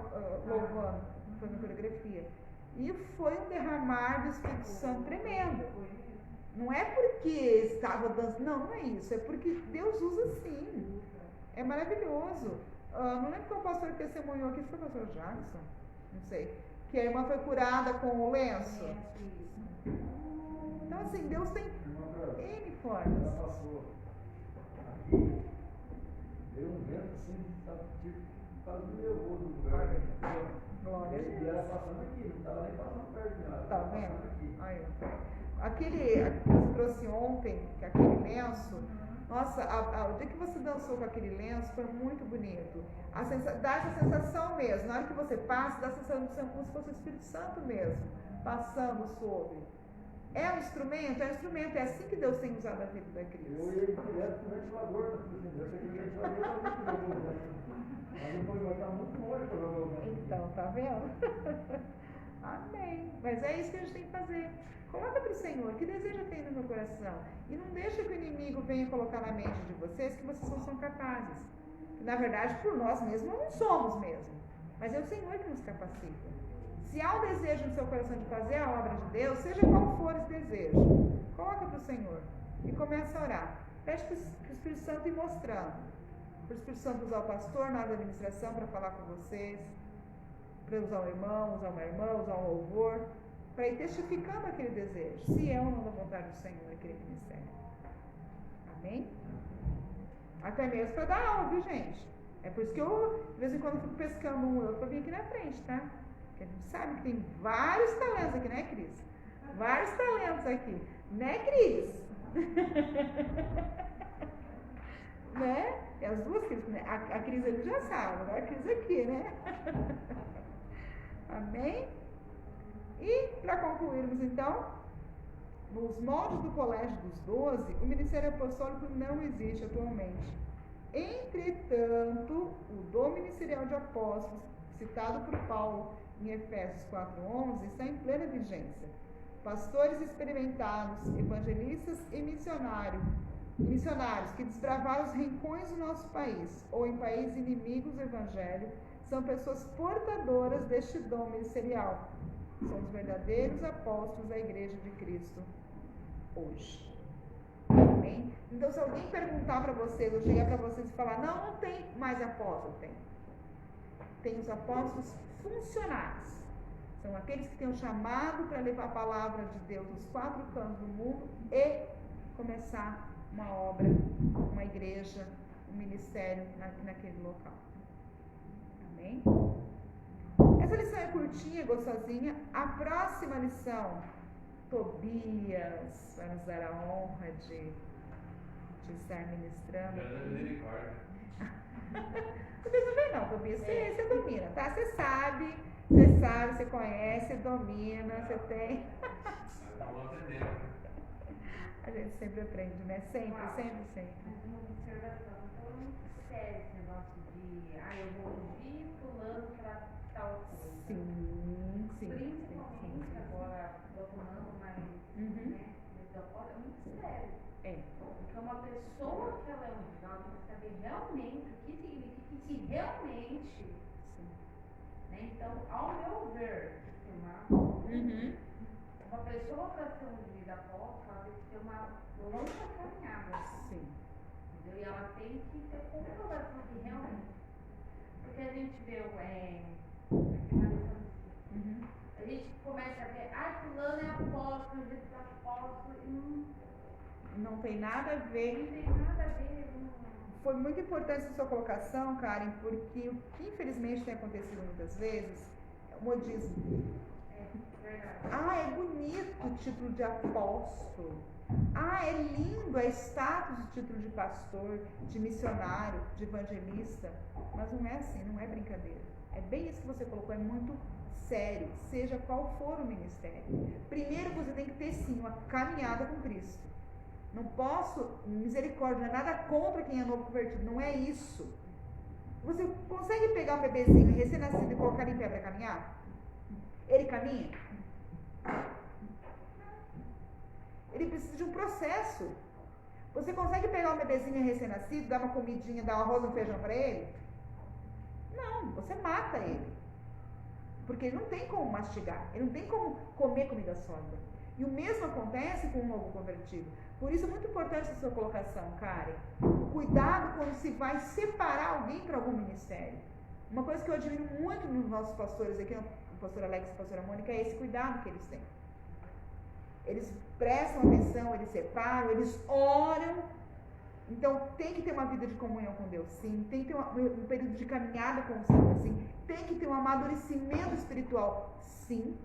louvando, fazendo coreografia. E foi um derramar do Espírito Santo tremendo. Não é porque estava dançando, não é isso, é porque Deus usa sim. É maravilhoso. Não lembro qual pastor que testemunhou aqui, foi o pastor Jackson, não sei. Que a irmã foi curada com o lenço. Então assim, Deus tem N formas. Ela passou aqui, deu um vento assim, quase me levou do lugar. Glória a Deus. E ela passando aqui, não estava nem passando perto de nada. Tá vendo? Aí, aquele que você trouxe ontem, que aquele lenço, nossa, o dia que você dançou com aquele lenço foi muito bonito. Dá essa sensação mesmo, na hora que você passa, dá a sensação como se fosse o Espírito Santo mesmo, passando sobre. É um instrumento, é assim que Deus tem usado a vida da Cris. Eu ia direto pro ventilador, eu sei que o ventilador está muito bom, né? Mas não vai estar muito longe, provavelmente. Então, tá vendo? Amém. Mas é isso que a gente tem que fazer. Coloca para o Senhor, que desejo tem no meu coração. E não deixa que o inimigo venha colocar na mente de vocês que vocês não são capazes. Que, na verdade, por nós mesmos não somos mesmo. Mas é o Senhor que nos capacita. Se há um desejo no seu coração de fazer a obra de Deus, seja qual for esse desejo, coloca para o Senhor e começa a orar. Pede para o Espírito Santo ir mostrando. Para o Espírito Santo usar o pastor na hora da administração para falar com vocês, para usar um irmão, usar uma irmã, usar um louvor, para ir testificando aquele desejo, se é ou não da vontade do Senhor aquele ministério. Amém? Até mesmo para dar aula, viu, gente? É por isso que eu, de vez em quando, fico pescando um outro para vir aqui na frente, tá? Porque a gente sabe que tem vários talentos aqui, né, Cris? Vários talentos aqui. Né, Cris? Né? E as duas Cris, né? A Cris ali já sabe, agora a Cris aqui, né? Amém? E, para concluirmos, então, nos moldes do Colégio dos 12, o Ministério Apostólico não existe atualmente. Entretanto, o dom ministerial de apóstolos, citado por Paulo em Efésios 4:11, está em plena vigência. Pastores experimentados, evangelistas e missionários que desbravaram os rincões do nosso país ou em países inimigos do Evangelho, são pessoas portadoras deste dom ministerial. São os verdadeiros apóstolos da Igreja de Cristo hoje. Amém? Então, se alguém perguntar para vocês, ou chegar para vocês e falar, não tem mais apóstolo, tem os apóstolos funcionais. São aqueles que têm o chamado para levar a palavra de Deus nos 4 cantos do mundo e começar uma obra, uma igreja, um ministério naquele local. Amém? Essa lição é curtinha, gostosinha. A próxima lição, Tobias vai nos dar a honra de estar ministrando. Misericórdia. Tobias não vem Não, Tobias, você domina, tá? Você conhece, domina, você tem. A gente sempre aprende, né? Sempre. Mas uma observação, então muito sério esse negócio de, eu vou ouvir fulano para tal coisa. Sim. Principalmente agora, tomando mais, né, é muito sério. Porque uma pessoa que ela é ouvida, ela tem que saber realmente o que significa se realmente, né? Então, ao meu ver, uma pessoa para ser ungida apóstola, ela tem que ter uma longa caminhada. Sim. Entendeu? E ela tem que ter comprovação que realmente. Porque a gente vê a gente começa a ver, fulano é apóstolo, Jesus é apóstolo, e não tem nada a ver. Não tem nada a ver. Foi muito importante essa sua colocação, Karen, porque o que infelizmente tem acontecido muitas vezes é o modismo. Verdade. É bonito o título de apóstolo. É lindo, é status o título de pastor, de missionário, de evangelista. Mas não é assim, não é brincadeira. É bem isso que você colocou, é muito sério, seja qual for o ministério. Primeiro você tem que ter sim uma caminhada com Cristo. Não posso, misericórdia, não é nada contra quem é novo convertido, não é isso. Você consegue pegar um bebezinho recém-nascido e colocar ele em pé para caminhar? Ele caminha? Ele precisa de um processo. Você consegue pegar um bebezinho recém-nascido, dar uma comidinha, dar um arroz e um feijão para ele? Não, você mata ele. Porque ele não tem como mastigar, ele não tem como comer comida sólida. E o mesmo acontece com o novo convertido. Por isso é muito importante a sua colocação, Karen. Cuidado quando se vai separar alguém para algum ministério. Uma coisa que eu admiro muito nos nossos pastores aqui, o pastor Alex e a pastora Mônica, é esse cuidado que eles têm. Eles prestam atenção, eles separam, eles oram. Então tem que ter uma vida de comunhão com Deus, sim. Tem que ter um período de caminhada com o Senhor, sim. Tem que ter um amadurecimento espiritual, sim.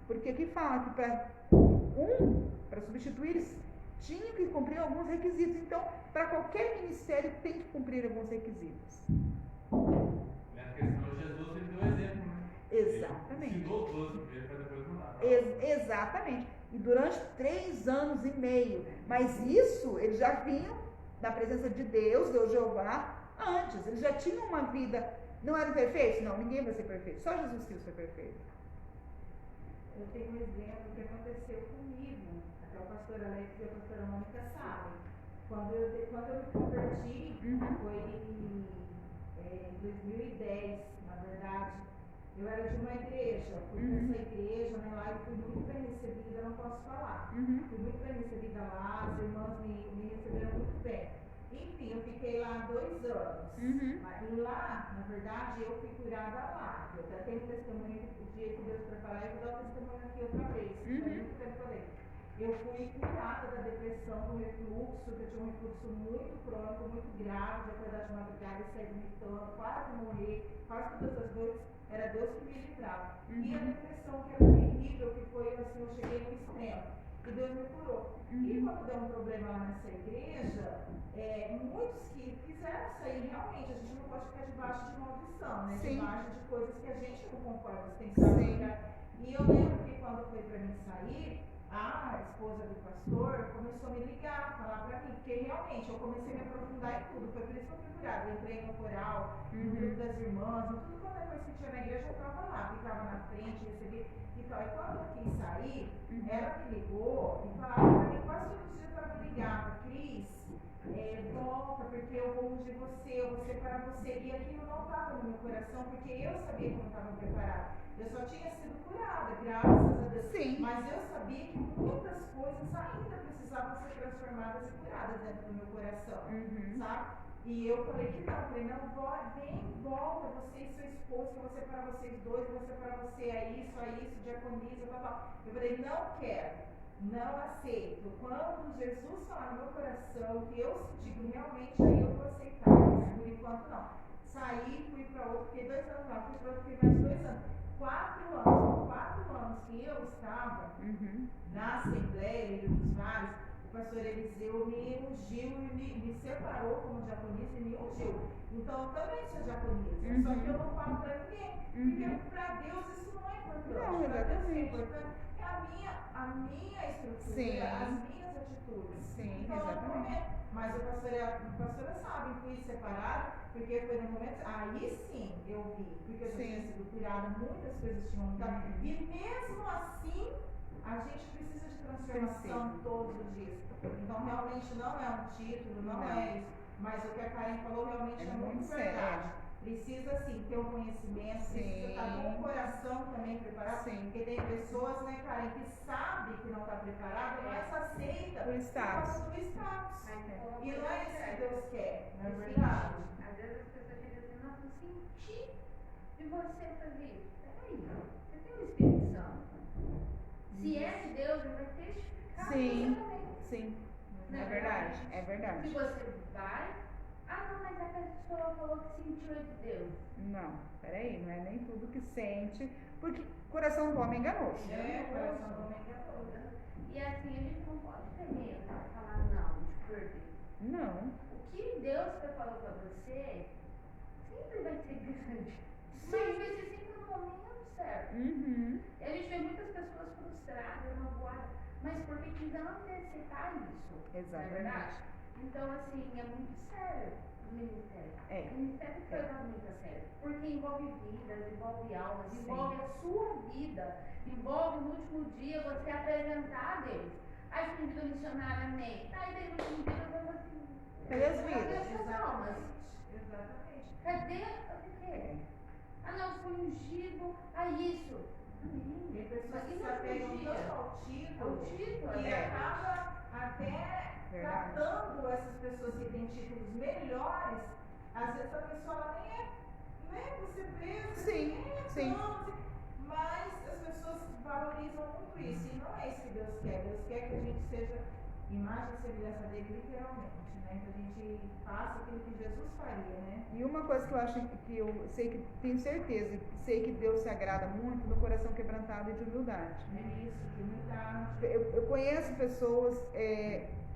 Porque aqui fala que para substituir eles tinham que cumprir alguns requisitos. Então, para qualquer ministério tem que cumprir alguns requisitos. Nessa questão, Jesus ele deu exemplo, né? Exatamente. Ele ensinou os 12 primeiro para depois mudar. Exatamente. E durante 3 anos e meio. Mas isso, eles já vinham da presença de Deus Jeová, antes. Eles já tinham uma vida. Não eram perfeitos? Não, ninguém vai ser perfeito. Só Jesus Cristo foi perfeito. Eu tenho um exemplo que aconteceu comigo. Até o pastor Alex e a pastora Mônica sabem. Quando eu me converti, foi em 2010, na verdade. Eu era de uma igreja, fui nessa igreja, né, lá, e fui muito bem recebida, não posso falar. Fui muito bem recebida lá, as irmãs me receberam muito bem. Enfim, eu fiquei lá 2 anos. E lá, na verdade, eu fui curada lá. Eu até tenho testemunho do dia que Deus preparar, eu vou dar o testemunho aqui outra vez. Muito tempo eu falei. Eu fui curada da depressão, do refluxo, que eu tinha um refluxo muito crônico, muito grave, de acordar de madrugada e sair vomitando, quase morrer, quase todas as noites. Era Deus que me livrava. E a depressão, que era terrível, que foi assim, eu cheguei no extremo. E Deus me curou. E quando deu um problema lá nessa igreja, muitos que quiseram sair, realmente, a gente não pode ficar debaixo de maldição, né? Sim. Debaixo de coisas que a gente não concorda, você tem que saber. E eu lembro que quando foi para mim sair, a esposa do pastor começou a me ligar, falar pra mim, porque realmente eu comecei a me aprofundar em tudo, foi por isso que eu fui curada. Eu entrei no coral, no grupo das irmãs, em tudo quanto é coisa que tinha na igreja, eu estava lá, ficava na frente, recebia e tal. E quando eu quis sair, ela me ligou e falava pra mim, quase todos os dias ela me ligava, Cris, volta, porque eu vou ungir você, eu vou separar você. E aquilo não estava no meu coração, porque eu sabia que eu não estava preparada. Eu só tinha sido curada, graças a Deus. Sim. Mas eu sabia que muitas coisas ainda precisavam ser transformadas e curadas dentro do meu coração, sabe? E eu falei que não, volta, você e seu esposo, que eu vou separar vocês dois, eu vou separar você a isso, diaconisa, tal. Eu falei, não quero, não aceito. Quando Jesus falar no meu coração, que eu senti que realmente aí eu vou aceitar, mas por enquanto não. Saí, fui para outro, fiquei 2 anos lá, fui para outro, fiquei mais 2 anos. 4 anos que eu estava na Assembleia dos Vários, pastor Eliseu me ungiu e me separou como diaconisa e me ungiu. Então eu também sou diaconisa, só que eu não falo para ninguém, porque para Deus isso não é importante. Não, Para Deus o que é exatamente. importante é a minha estrutura, Sim. as minhas atitudes. Sim, Então, exatamente. no momento, mas a pastora sabe, fui separada, porque foi no momento, aí sim eu vi, porque eu já tinha sido curada, muitas coisas tinham mudado, e mesmo assim, a gente precisa de transformação todos os dias. Então, realmente não é um título, não é isso, mas o que a Karen falou realmente é muito verdade. Precisa sim ter um conhecimento, precisa estar com o coração também preparado, porque tem pessoas, né, Karen, que sabe que não está preparado, mas aceita o status. Do status. E não é isso que Deus quer, não é Sim. verdade? Às vezes as pessoas chegam assim, nossa, eu senti de você fazer isso. Peraí, você tem o Espírito Santo. Se é de Deus, ele vai testificar Sim, você também. sim. Não É verdade, é verdade. Se você vai, não, mas a pessoa falou que sentiu é de Deus. Não, peraí, não é nem tudo que sente, porque coração do homem é enganoso. Coração do homem é enganoso. E assim, a gente não pode ter medo de falar não, de perder. Não. O que Deus preparou para você sempre vai ser grande. Sim. Mas vai ser sempre no momento certo. E a gente vê muitas pessoas frustradas, magoadas, mas porque quiseram antecipar isso. Exatamente. Não é verdade? Então, assim, é muito sério o ministério. O ministério foi levado muito a sério. Porque envolve vidas, envolve almas, envolve a sua vida, envolve no último dia você apresentar a Deus. Aí foi um missionário, amém. Aí daí no último dia eu vou assim. Cadê as vidas? Cadê as almas? Exatamente. Cadê o quê? Não, foi ungido a isso. Amém. Tem pessoas que E se no apegam último tanto dia? ao título título, e acaba até tratando essas pessoas que têm títulos melhores. Às vezes a pessoa ela nem é, né, você presa, nem é tão, mas as pessoas valorizam muito isso. E não é isso que Deus quer. Deus quer que a gente seja imagem e semelhança dele, literalmente, né? Que a gente faça aquilo que Jesus faria, né? E uma coisa que eu acho que eu sei que tenho certeza, sei que Deus se agrada muito no coração quebrantado e de humildade. É isso, de humildade. Eu conheço pessoas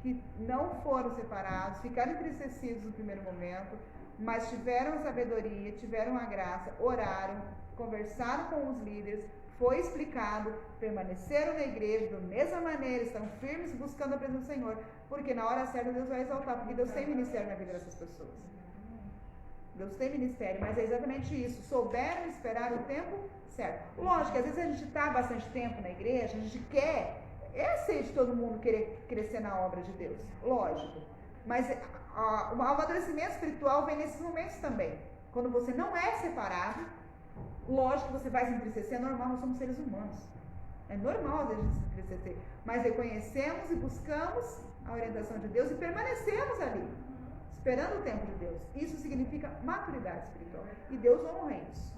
que não foram separados, ficaram entristecidos no primeiro momento, mas tiveram a sabedoria, tiveram a graça, oraram, conversaram com os líderes, foi explicado, permaneceram na igreja da mesma maneira, estão firmes buscando a presença do Senhor, porque na hora certa Deus vai exaltar, porque Deus tem ministério na vida dessas pessoas. Deus tem ministério, mas é exatamente isso, souberam esperar o tempo certo. Lógico, às vezes a gente está bastante tempo na igreja, a gente quer, aceito de todo mundo querer crescer na obra de Deus, lógico, mas o amadurecimento espiritual vem nesses momentos também, quando você não é separado. Lógico que você vai se entristecer, é normal, nós somos seres humanos. É normal a gente se entristecer. Mas reconhecemos e buscamos a orientação de Deus e permanecemos ali, esperando o tempo de Deus. Isso significa maturidade espiritual. E Deus honra isso.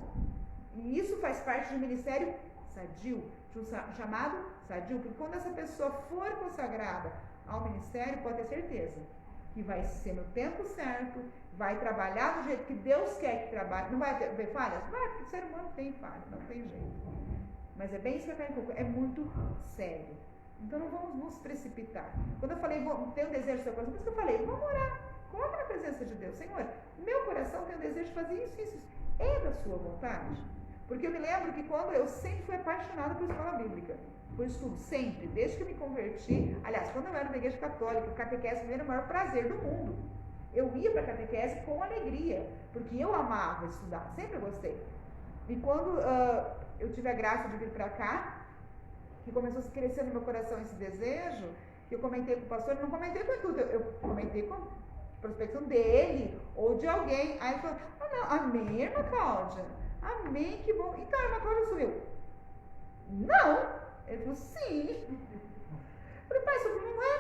E isso faz parte de um ministério sadio, de um chamado sadio. Porque quando essa pessoa for consagrada ao ministério, pode ter certeza que vai ser no tempo certo, vai trabalhar do jeito que Deus quer que trabalhe. Não vai haver falhas? Vai, porque o ser humano tem falhas, não tem jeito. Mas é bem isso que eu quero colocar, é muito sério. Então não vamos nos precipitar. Quando eu falei, tem um desejo no seu coração, por isso que eu falei, vamos orar. Coloca na presença de Deus. Senhor, meu coração tem o desejo de fazer isso, isso, isso. É da sua vontade? Porque eu me lembro que quando eu sempre fui apaixonada por escola bíblica, por estudo, sempre, desde que eu me converti. Aliás, quando eu era na igreja católica, o catequese era o maior prazer do mundo. Eu ia para a catequese com alegria, porque eu amava estudar, sempre gostei. E quando eu tive a graça de vir para cá, que começou a crescer no meu coração esse desejo, que eu comentei com o pastor, não comentei com tudo, eu comentei com a prospecção dele ou de alguém. Aí ele falou, não, amém, irmã Cláudia, amém, que bom. Então a irmã Cláudia sumiu. Não! Ele falou, sim. Eu falei, pai,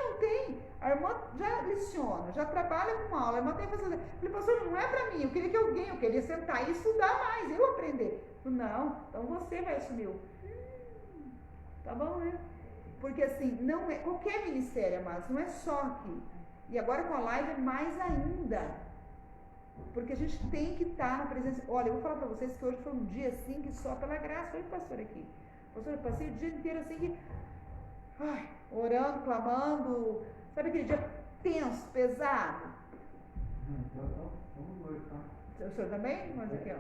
não tem. A irmã já leciona, já trabalha com aula, a irmã tem que fazer. Eu falei, pastor, não é pra mim, eu queria que alguém, eu queria sentar e estudar mais, eu aprender. Eu falei, não, então você vai assumir. Tá bom, né? Porque assim, não é, qualquer ministério, mas não é só aqui. E agora com a live é mais ainda. Porque a gente tem que estar na presença. Olha, eu vou falar pra vocês que hoje foi um dia assim, que só pela graça, foi o pastor aqui. Pastor, eu passei o dia inteiro assim que, orando, clamando, Sabe aquele dia tenso, pesado? Então, vamos dois, tá? O senhor também? Mas aqui, ó.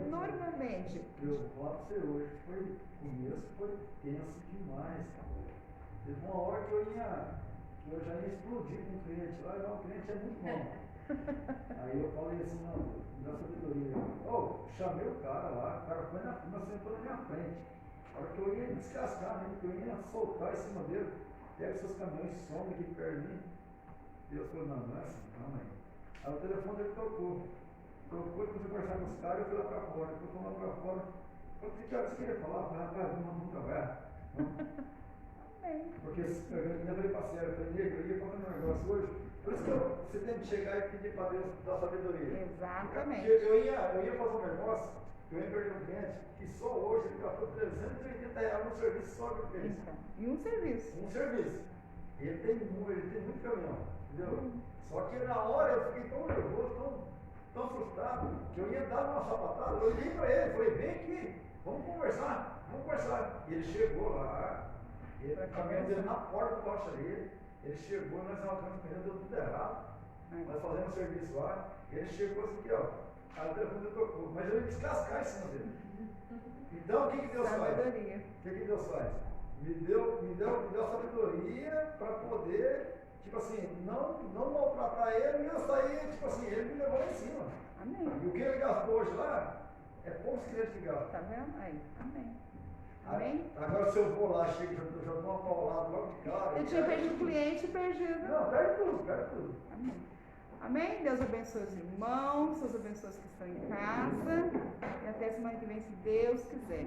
Normalmente. Eu vou falar pra você hoje, o começo foi tenso demais, cara. Teve uma hora que eu já ia explodir com o cliente lá, não, o cliente é muito bom. Aí eu falei assim, não, da sabedoria. Chamei o cara lá, o cara foi na fila, sentou na minha frente. A hora que eu ia descascar nele, que eu ia soltar em cima dele, pega seus caminhões, some aqui perto de mim. Deus falou, não é assim, calma aí. Aí o telefone dele tocou, comecei a conversar com os caras, eu fui lá pra fora. Eu fui lá pra fora. Eu falei, cara, você queria falar? Eu falei, rapaz, vamos trabalhar. Porque eu ainda falei pra Sérgio, eu falei, nego, eu ia fazer um negócio hoje. Por isso que você tem que chegar e pedir para Deus dar sabedoria. Exatamente. Porque eu ia fazer um negócio, eu ia perder um cliente, que só hoje ele gastou R$380 no serviço só que ele fez. Então, e um serviço. Um serviço. Ele tem muito caminhão, entendeu? Só que na hora eu fiquei tão nervoso, tão frustrado, que eu ia dar uma sapatada. Eu liguei para ele, falei, vem aqui, vamos conversar. E ele chegou lá, o caminhão dele na porta do baixo dele. Ele chegou, nós arrancamos o pneu, deu tudo errado. Nós fazendo um serviço lá, ele chegou assim aqui, ó. Aí o telefone tocou, mas eu ia descascar em cima dele. Então o que Deus faz? O que Deus faz? Me deu sabedoria para poder, tipo assim, não maltratar ele, e eu saí, tipo assim, ele me levou lá em cima. Amém. E o que ele gastou hoje lá, é poucos clientes que gastam. Tá vendo? Aí, amém. Amém? Agora se eu for lá, chego, já dou uma paulada logo de cara. Eu tinha perdido cliente e perdido. Não, perde tudo. Amém. Amém? Deus abençoe os irmãos, Deus abençoe os que estão em casa. E até semana que vem, se Deus quiser.